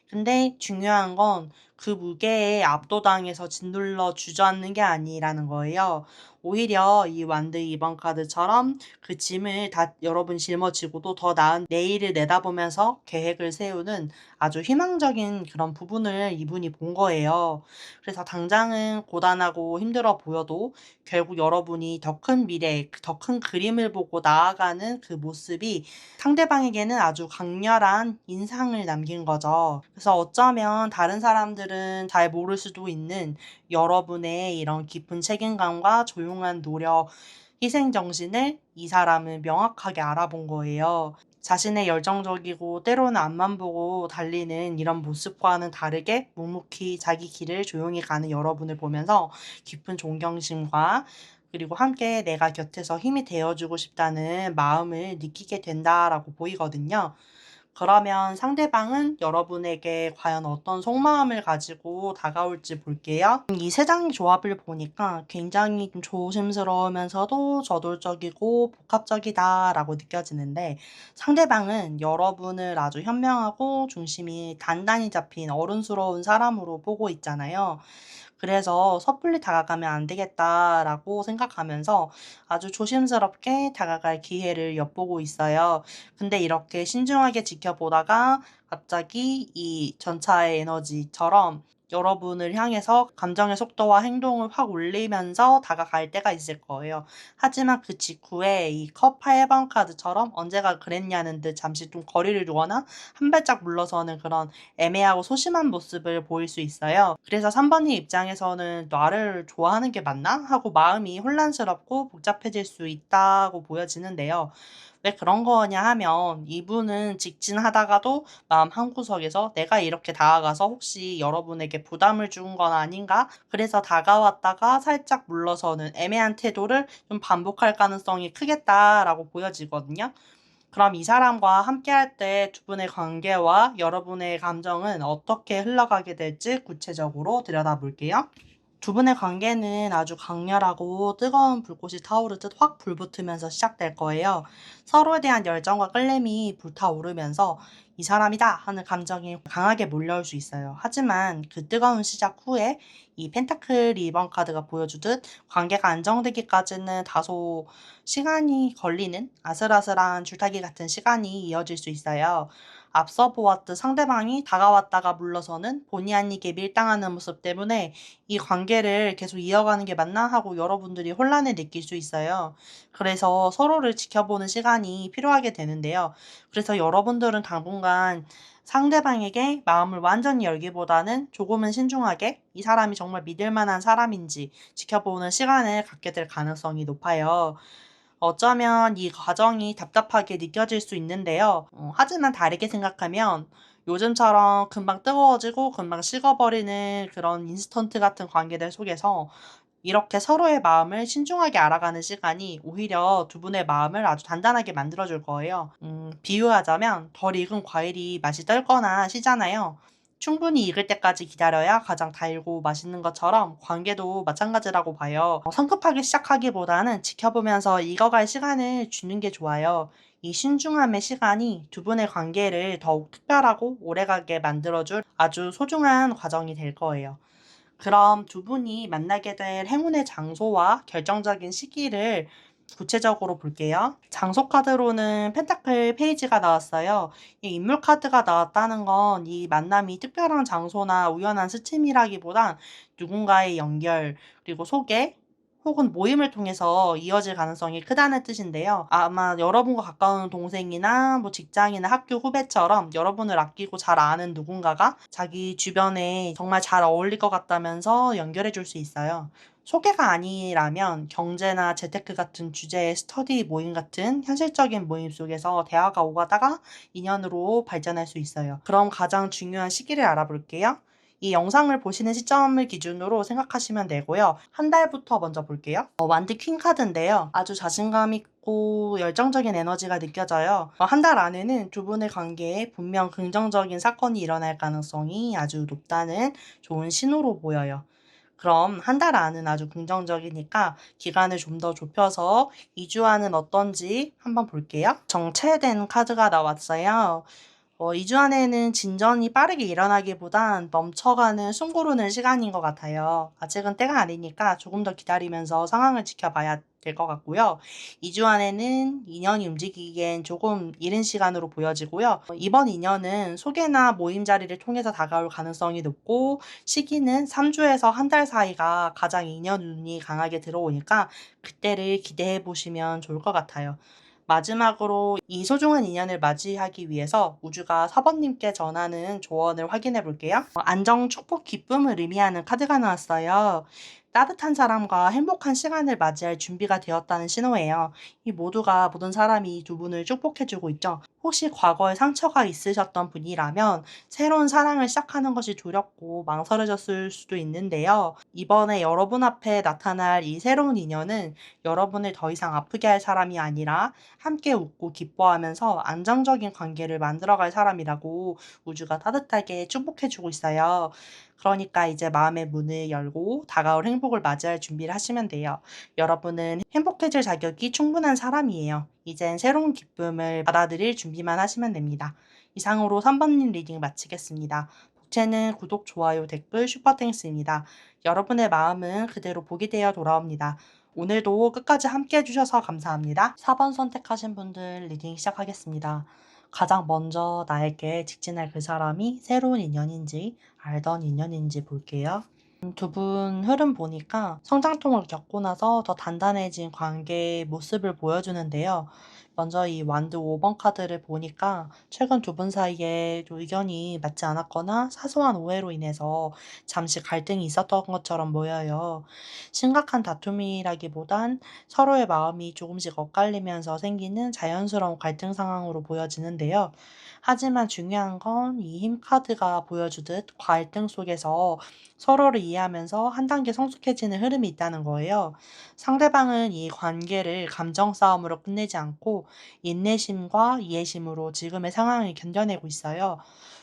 근데 중요한 건 그 무게에 압도당해서 짓눌러 주저앉는 게 아니라는 거예요. 오히려 이 완드 2번 카드처럼 그 짐을 다 여러분 짊어지고도 더 나은 내일을 내다보면서 계획을 세우는 아주 희망적인 그런 부분을 이분이 본 거예요. 그래서 당장은 고단하고 힘들어 보여도 결국 여러분이 더 큰 미래, 더 큰 그림을 보고 나아가는 그 모습이 상대방에게는 아주 강렬한 인상을 남긴 거죠. 그래서 어쩌면 다른 사람들은 잘 모를 수도 있는 여러분의 이런 깊은 책임감과 조용한 노력, 희생 정신을 이 사람은 명확하게 알아본 거예요. 자신의 열정적이고 때로는 앞만 보고 달리는 이런 모습과는 다르게 묵묵히 자기 길을 조용히 가는 여러분을 보면서 깊은 존경심과 그리고 함께 내가 곁에서 힘이 되어주고 싶다는 마음을 느끼게 된다라고 보이거든요. 그러면 상대방은 여러분에게 과연 어떤 속마음을 가지고 다가올지 볼게요. 이 세 장의 조합을 보니까 굉장히 좀 조심스러우면서도 저돌적이고 복합적이다라고 느껴지는데, 상대방은 여러분을 아주 현명하고 중심이 단단히 잡힌 어른스러운 사람으로 보고 있잖아요. 그래서 섣불리 다가가면 안 되겠다라고 생각하면서 아주 조심스럽게 다가갈 기회를 엿보고 있어요. 근데 이렇게 신중하게 지켜보다가 갑자기 이 전차의 에너지처럼 여러분을 향해서 감정의 속도와 행동을 확 올리면서 다가갈 때가 있을 거예요. 하지만 그 직후에 이 컵 8번 카드처럼 언제가 그랬냐는 듯 잠시 좀 거리를 두거나 한 발짝 물러서는 그런 애매하고 소심한 모습을 보일 수 있어요. 그래서 3번님 입장에서는 나를 좋아하는 게 맞나? 하고 마음이 혼란스럽고 복잡해질 수 있다고 보여지는데요. 왜 그런 거냐 하면 이분은 직진하다가도 마음 한구석에서 내가 이렇게 다가가서 혹시 여러분에게 부담을 준 건 아닌가? 그래서 다가왔다가 살짝 물러서는 애매한 태도를 좀 반복할 가능성이 크겠다라고 보여지거든요. 그럼 이 사람과 함께할 때 두 분의 관계와 여러분의 감정은 어떻게 흘러가게 될지 구체적으로 들여다볼게요. 두 분의 관계는 아주 강렬하고 뜨거운 불꽃이 타오르듯 확 불붙으면서 시작될 거예요. 서로에 대한 열정과 끌림이 불타오르면서 이 사람이다 하는 감정이 강하게 몰려올 수 있어요. 하지만 그 뜨거운 시작 후에 이 펜타클 2번 카드가 보여주듯 관계가 안정되기까지는 다소 시간이 걸리는 아슬아슬한 줄타기 같은 시간이 이어질 수 있어요. 앞서 보았듯 상대방이 다가왔다가 물러서는 본의 아니게 밀당하는 모습 때문에 이 관계를 계속 이어가는 게 맞나 하고 여러분들이 혼란을 느낄 수 있어요. 그래서 서로를 지켜보는 시간이 필요하게 되는데요. 그래서 여러분들은 당분간 상대방에게 마음을 완전히 열기보다는 조금은 신중하게 이 사람이 정말 믿을 만한 사람인지 지켜보는 시간을 갖게 될 가능성이 높아요. 어쩌면 이 과정이 답답하게 느껴질 수 있는데요. 하지만 다르게 생각하면 요즘처럼 금방 뜨거워지고 금방 식어버리는 그런 인스턴트 같은 관계들 속에서 이렇게 서로의 마음을 신중하게 알아가는 시간이 오히려 두 분의 마음을 아주 단단하게 만들어줄 거예요. 비유하자면 덜 익은 과일이 맛이 떨거나 시잖아요. 충분히 익을 때까지 기다려야 가장 달고 맛있는 것처럼 관계도 마찬가지라고 봐요. 성급하게 시작하기보다는 지켜보면서 익어갈 시간을 주는 게 좋아요. 이 신중함의 시간이 두 분의 관계를 더욱 특별하고 오래가게 만들어줄 아주 소중한 과정이 될 거예요. 그럼 두 분이 만나게 될 행운의 장소와 결정적인 시기를 구체적으로 볼게요. 장소 카드로는 펜타클 페이지가 나왔어요. 이 인물 카드가 나왔다는 건 이 만남이 특별한 장소나 우연한 스침이라기보단 누군가의 연결, 그리고 소개, 혹은 모임을 통해서 이어질 가능성이 크다는 뜻인데요. 아마 여러분과 가까운 동생이나 뭐 직장이나 학교 후배처럼 여러분을 아끼고 잘 아는 누군가가 자기 주변에 정말 잘 어울릴 것 같다면서 연결해 줄 수 있어요. 소개가 아니라면 경제나 재테크 같은 주제의 스터디 모임 같은 현실적인 모임 속에서 대화가 오가다가 인연으로 발전할 수 있어요. 그럼 가장 중요한 시기를 알아볼게요. 이 영상을 보시는 시점을 기준으로 생각하시면 되고요. 한 달부터 먼저 볼게요. 완드 퀸 카드인데요. 아주 자신감 있고 열정적인 에너지가 느껴져요. 한 달 안에는 두 분의 관계에 분명 긍정적인 사건이 일어날 가능성이 아주 높다는 좋은 신호로 보여요. 그럼 한 달 안은 아주 긍정적이니까 기간을 좀 더 좁혀서 2주 안은 어떤지 한번 볼게요. 정체된 카드가 나왔어요. 2주 안에는 진전이 빠르게 일어나기보단 멈춰가는 숨고르는 시간인 것 같아요. 아직은 때가 아니니까 조금 더 기다리면서 상황을 지켜봐야 될 것 같고요. 2주 안에는 인연이 움직이기엔 조금 이른 시간으로 보여지고요. 이번 인연은 소개나 모임 자리를 통해서 다가올 가능성이 높고 시기는 3주에서 한 달 사이가 가장 인연 운이 강하게 들어오니까 그때를 기대해 보시면 좋을 것 같아요. 마지막으로 이 소중한 인연을 맞이하기 위해서 우주가 사번님께 전하는 조언을 확인해 볼게요. 안정, 축복, 기쁨을 의미하는 카드가 나왔어요. 따뜻한 사람과 행복한 시간을 맞이할 준비가 되었다는 신호예요. 이 모두가 모든 사람이 두 분을 축복해주고 있죠. 혹시 과거에 상처가 있으셨던 분이라면 새로운 사랑을 시작하는 것이 두렵고 망설여졌을 수도 있는데요. 이번에 여러분 앞에 나타날 이 새로운 인연은 여러분을 더 이상 아프게 할 사람이 아니라 함께 웃고 기뻐하면서 안정적인 관계를 만들어갈 사람이라고 우주가 따뜻하게 축복해주고 있어요. 그러니까 이제 마음의 문을 열고 다가올 행복을 맞이할 준비를 하시면 돼요. 여러분은 행복해질 자격이 충분한 사람이에요. 이젠 새로운 기쁨을 받아들일 준비만 하시면 됩니다. 이상으로 3번님 리딩 마치겠습니다. 복채는 구독, 좋아요, 댓글, 슈퍼땡스입니다. 여러분의 마음은 그대로 복이 되어 돌아옵니다. 오늘도 끝까지 함께 해주셔서 감사합니다. 4번 선택하신 분들 리딩 시작하겠습니다. 가장 먼저 나에게 직진할 그 사람이 새로운 인연인지 알던 인연인지 볼게요. 두 분 흐름 보니까 성장통을 겪고 나서 더 단단해진 관계의 모습을 보여주는데요. 먼저 이 완드 5번 카드를 보니까 최근 두 분 사이에 좀 의견이 맞지 않았거나 사소한 오해로 인해서 잠시 갈등이 있었던 것처럼 보여요. 심각한 다툼이라기보단 서로의 마음이 조금씩 엇갈리면서 생기는 자연스러운 갈등 상황으로 보여지는데요. 하지만 중요한 건 이 힘 카드가 보여주듯 갈등 속에서 서로를 이해하면서 한 단계 성숙해지는 흐름이 있다는 거예요. 상대방은 이 관계를 감정 싸움으로 끝내지 않고 인내심과 이해심으로 지금의 상황을 견뎌내고 있어요.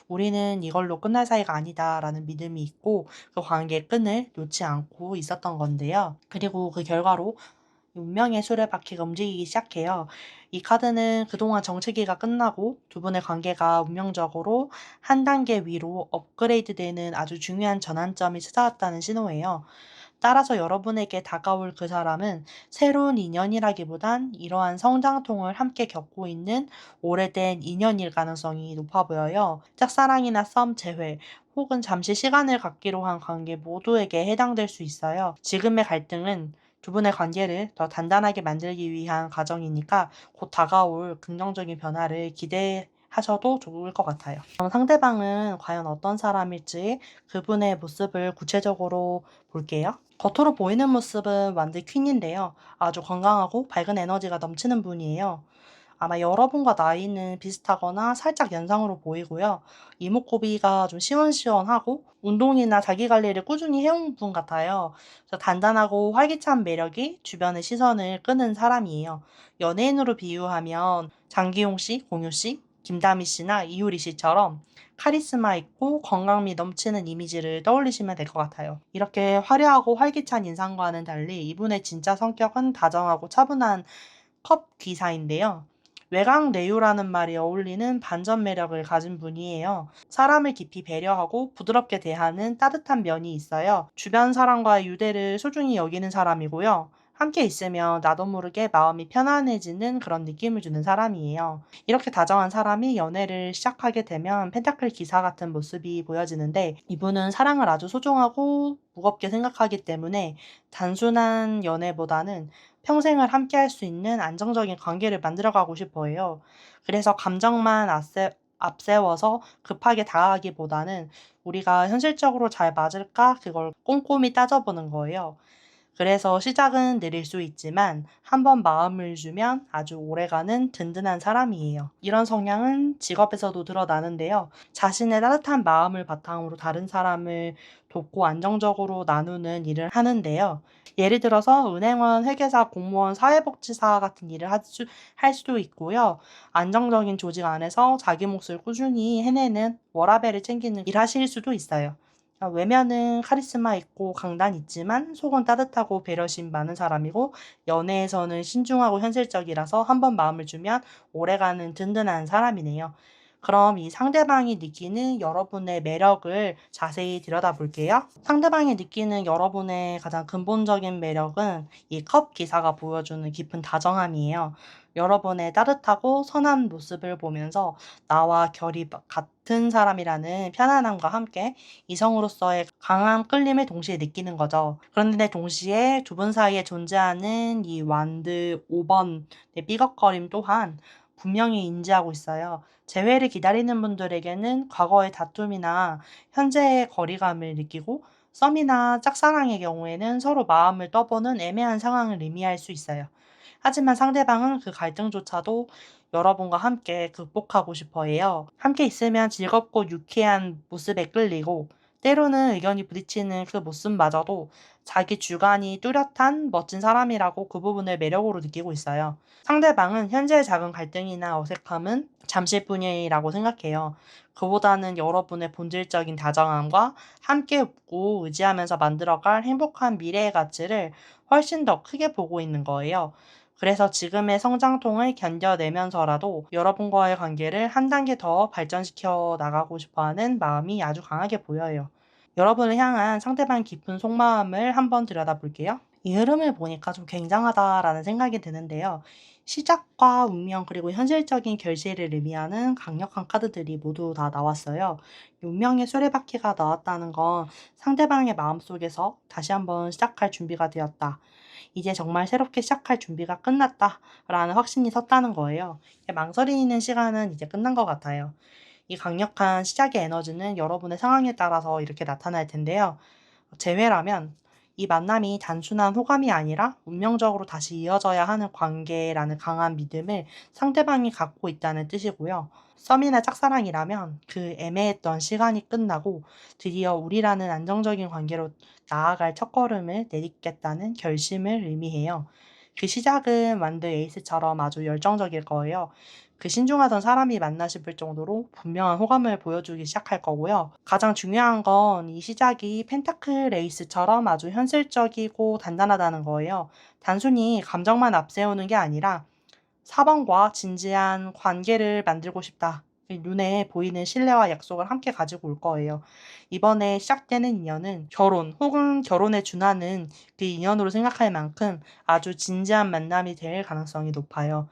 우리는 이걸로 끝날 사이가 아니다라는 믿음이 있고 그 관계의 끈을 놓지 않고 있었던 건데요. 그리고 그 결과로 운명의 수레바퀴가 움직이기 시작해요. 이 카드는 그동안 정체기가 끝나고 두 분의 관계가 운명적으로 한 단계 위로 업그레이드되는 아주 중요한 전환점이 찾아왔다는 신호예요. 따라서 여러분에게 다가올 그 사람은 새로운 인연이라기보단 이러한 성장통을 함께 겪고 있는 오래된 인연일 가능성이 높아 보여요. 짝사랑이나 썸 재회, 혹은 잠시 시간을 갖기로 한 관계 모두에게 해당될 수 있어요. 지금의 갈등은 두 분의 관계를 더 단단하게 만들기 위한 과정이니까 곧 다가올 긍정적인 변화를 기대하셔도 좋을 것 같아요. 그럼 상대방은 과연 어떤 사람일지 그분의 모습을 구체적으로 볼게요. 겉으로 보이는 모습은 완드 퀸인데요. 아주 건강하고 밝은 에너지가 넘치는 분이에요. 아마 여러분과 나이는 비슷하거나 살짝 연상으로 보이고요. 이목구비가 좀 시원시원하고 운동이나 자기 관리를 꾸준히 해온 분 같아요. 그래서 단단하고 활기찬 매력이 주변의 시선을 끄는 사람이에요. 연예인으로 비유하면 장기용 씨, 공유 씨, 김다미 씨나 이효리 씨처럼 카리스마 있고 건강미 넘치는 이미지를 떠올리시면 될 것 같아요. 이렇게 화려하고 활기찬 인상과는 달리 이분의 진짜 성격은 다정하고 차분한 컵 기사인데요. 외강 내유라는 말이 어울리는 반전 매력을 가진 분이에요. 사람을 깊이 배려하고 부드럽게 대하는 따뜻한 면이 있어요. 주변 사람과의 유대를 소중히 여기는 사람이고요. 함께 있으면 나도 모르게 마음이 편안해지는 그런 느낌을 주는 사람이에요. 이렇게 다정한 사람이 연애를 시작하게 되면 펜타클 기사 같은 모습이 보여지는데 이분은 사랑을 아주 소중하고 무겁게 생각하기 때문에 단순한 연애보다는 평생을 함께 할 수 있는 안정적인 관계를 만들어가고 싶어 해요. 그래서 감정만 앞세워서 급하게 다가가기보다는 우리가 현실적으로 잘 맞을까? 그걸 꼼꼼히 따져보는 거예요. 그래서 시작은 느릴 수 있지만 한번 마음을 주면 아주 오래가는 든든한 사람이에요. 이런 성향은 직업에서도 드러나는데요. 자신의 따뜻한 마음을 바탕으로 다른 사람을 돕고 안정적으로 나누는 일을 하는데요. 예를 들어서 은행원, 회계사, 공무원, 사회복지사 같은 일을 할 수도 있고요. 안정적인 조직 안에서 자기 몫을 꾸준히 해내는 워라밸을 챙기는 일 하실 수도 있어요. 외면은 카리스마 있고 강단 있지만 속은 따뜻하고 배려심 많은 사람이고 연애에서는 신중하고 현실적이라서 한번 마음을 주면 오래가는 든든한 사람이네요. 그럼 이 상대방이 느끼는 여러분의 매력을 자세히 들여다볼게요. 상대방이 느끼는 여러분의 가장 근본적인 매력은 이 컵 기사가 보여주는 깊은 다정함이에요. 여러분의 따뜻하고 선한 모습을 보면서 나와 결이 같은 사람이라는 편안함과 함께 이성으로서의 강한 끌림을 동시에 느끼는 거죠. 그런데 동시에 두 분 사이에 존재하는 이 완드 5번의 삐걱거림 또한 분명히 인지하고 있어요. 재회를 기다리는 분들에게는 과거의 다툼이나 현재의 거리감을 느끼고 썸이나 짝사랑의 경우에는 서로 마음을 떠보는 애매한 상황을 의미할 수 있어요. 하지만 상대방은 그 갈등조차도 여러분과 함께 극복하고 싶어 해요. 함께 있으면 즐겁고 유쾌한 모습에 끌리고, 때로는 의견이 부딪히는 그 모습마저도 자기 주관이 뚜렷한 멋진 사람이라고 그 부분을 매력으로 느끼고 있어요. 상대방은 현재의 작은 갈등이나 어색함은 잠시일 뿐이라고 생각해요. 그보다는 여러분의 본질적인 다정함과 함께 웃고 의지하면서 만들어갈 행복한 미래의 가치를 훨씬 더 크게 보고 있는 거예요. 그래서 지금의 성장통을 견뎌내면서라도 여러분과의 관계를 한 단계 더 발전시켜 나가고 싶어 하는 마음이 아주 강하게 보여요. 여러분을 향한 상대방의 깊은 속마음을 한번 들여다볼게요. 이 흐름을 보니까 좀 굉장하다라는 생각이 드는데요. 시작과 운명 그리고 현실적인 결실을 의미하는 강력한 카드들이 모두 다 나왔어요. 운명의 수레바퀴가 나왔다는 건 상대방의 마음속에서 다시 한번 시작할 준비가 되었다. 이제 정말 새롭게 시작할 준비가 끝났다라는 확신이 섰다는 거예요. 망설이는 시간은 이제 끝난 것 같아요. 이 강력한 시작의 에너지는 여러분의 상황에 따라서 이렇게 나타날 텐데요. 재회라면 이 만남이 단순한 호감이 아니라 운명적으로 다시 이어져야 하는 관계라는 강한 믿음을 상대방이 갖고 있다는 뜻이고요. 썸이나 짝사랑이라면 그 애매했던 시간이 끝나고 드디어 우리라는 안정적인 관계로 나아갈 첫걸음을 내딛겠다는 결심을 의미해요. 그 시작은 완드 에이스처럼 아주 열정적일 거예요. 그 신중하던 사람이 맞나 싶을 정도로 분명한 호감을 보여주기 시작할 거고요. 가장 중요한 건 이 시작이 펜타클 에이스처럼 아주 현실적이고 단단하다는 거예요. 단순히 감정만 앞세우는 게 아니라 사방과 진지한 관계를 만들고 싶다. 눈에 보이는 신뢰와 약속을 함께 가지고 올 거예요. 이번에 시작되는 인연은 결혼 혹은 결혼에 준하는 그 인연으로 생각할 만큼 아주 진지한 만남이 될 가능성이 높아요.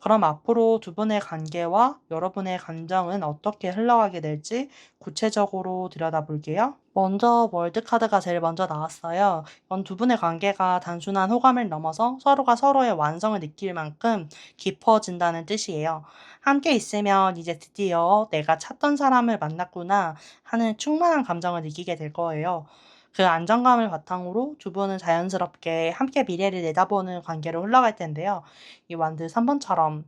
그럼 앞으로 두 분의 관계와 여러분의 감정은 어떻게 흘러가게 될지 구체적으로 들여다볼게요. 먼저 월드카드가 제일 먼저 나왔어요. 이건 두 분의 관계가 단순한 호감을 넘어서 서로가 서로의 완성을 느낄 만큼 깊어진다는 뜻이에요. 함께 있으면 이제 드디어 내가 찾던 사람을 만났구나 하는 충만한 감정을 느끼게 될 거예요. 그 안정감을 바탕으로 두 분은 자연스럽게 함께 미래를 내다보는 관계로 흘러갈 텐데요. 이 완드 3번처럼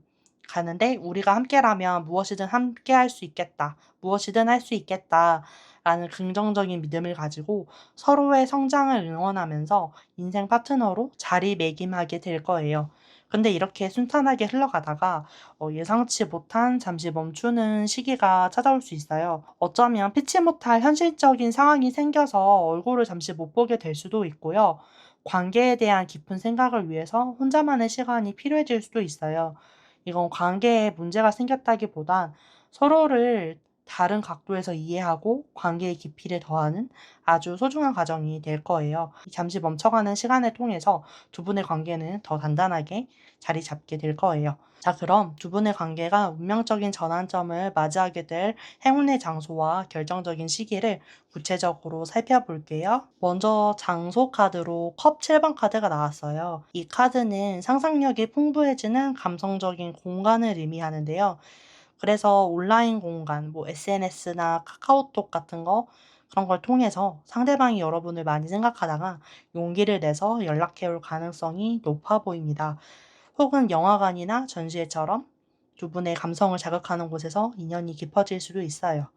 가는데 우리가 함께라면 무엇이든 함께 할 수 있겠다. 무엇이든 할 수 있겠다. 라는 긍정적인 믿음을 가지고 서로의 성장을 응원하면서 인생 파트너로 자리매김하게 될 거예요. 근데 이렇게 순탄하게 흘러가다가 예상치 못한 잠시 멈추는 시기가 찾아올 수 있어요. 어쩌면 피치 못할 현실적인 상황이 생겨서 얼굴을 잠시 못 보게 될 수도 있고요. 관계에 대한 깊은 생각을 위해서 혼자만의 시간이 필요해질 수도 있어요. 이건 관계에 문제가 생겼다기보단 서로를 다른 각도에서 이해하고 관계의 깊이를 더하는 아주 소중한 과정이 될 거예요. 잠시 멈춰가는 시간을 통해서 두 분의 관계는 더 단단하게 자리 잡게 될 거예요. 자, 그럼 두 분의 관계가 운명적인 전환점을 맞이하게 될 행운의 장소와 결정적인 시기를 구체적으로 살펴볼게요. 먼저 장소 카드로 컵 7번 카드가 나왔어요. 이 카드는 상상력이 풍부해지는 감성적인 공간을 의미하는데요. 그래서 온라인 공간, 뭐 SNS나 카카오톡 같은 거 그런 걸 통해서 상대방이 여러분을 많이 생각하다가 용기를 내서 연락해 올 가능성이 높아 보입니다. 혹은 영화관이나 전시회처럼 두 분의 감성을 자극하는 곳에서 인연이 깊어질 수도 있어요.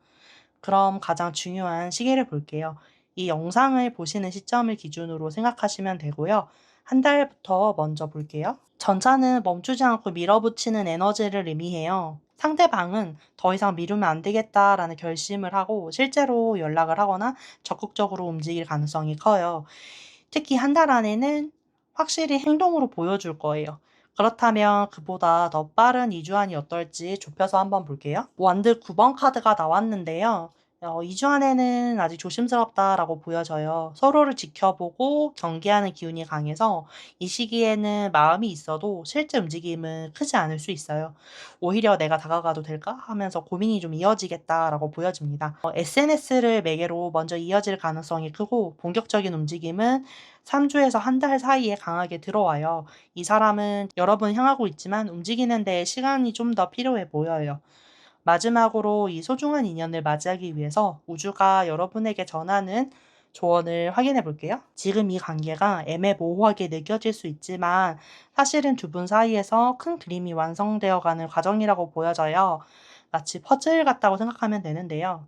그럼 가장 중요한 시기를 볼게요. 이 영상을 보시는 시점을 기준으로 생각하시면 되고요. 한 달부터 먼저 볼게요. 전차는 멈추지 않고 밀어붙이는 에너지를 의미해요. 상대방은 더 이상 미루면 안 되겠다라는 결심을 하고 실제로 연락을 하거나 적극적으로 움직일 가능성이 커요. 특히 한 달 안에는 확실히 행동으로 보여줄 거예요. 그렇다면 그보다 더 빠른 2주 안이 어떨지 좁혀서 한번 볼게요. 완드 9번 카드가 나왔는데요. 2주 안에는 아직 조심스럽다라고 보여져요. 서로를 지켜보고 경계하는 기운이 강해서 이 시기에는 마음이 있어도 실제 움직임은 크지 않을 수 있어요. 오히려 내가 다가가도 될까 하면서 고민이 좀 이어지겠다라고 보여집니다. SNS를 매개로 먼저 이어질 가능성이 크고 본격적인 움직임은 3주에서 한 달 사이에 강하게 들어와요. 이 사람은 여러분 향하고 있지만 움직이는 데 시간이 좀 더 필요해 보여요. 마지막으로 이 소중한 인연을 맞이하기 위해서 우주가 여러분에게 전하는 조언을 확인해 볼게요. 지금 이 관계가 애매모호하게 느껴질 수 있지만 사실은 두 분 사이에서 큰 그림이 완성되어 가는 과정이라고 보여져요. 마치 퍼즐 같다고 생각하면 되는데요.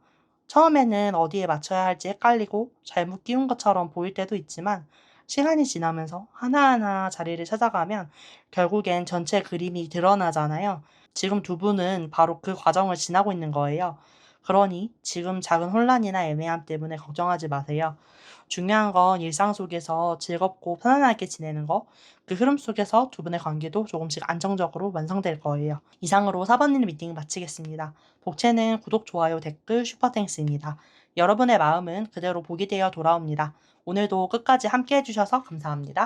처음에는 어디에 맞춰야 할지 헷갈리고 잘못 끼운 것처럼 보일 때도 있지만 시간이 지나면서 하나하나 자리를 찾아가면 결국엔 전체 그림이 드러나잖아요. 지금 두 분은 바로 그 과정을 지나고 있는 거예요. 그러니 지금 작은 혼란이나 애매함 때문에 걱정하지 마세요. 중요한 건 일상 속에서 즐겁고 편안하게 지내는 거, 그 흐름 속에서 두 분의 관계도 조금씩 안정적으로 완성될 거예요. 이상으로 4번님 미팅 마치겠습니다. 복채는 구독, 좋아요, 댓글, 슈퍼땡스입니다. 여러분의 마음은 그대로 복이 되어 돌아옵니다. 오늘도 끝까지 함께 해주셔서 감사합니다.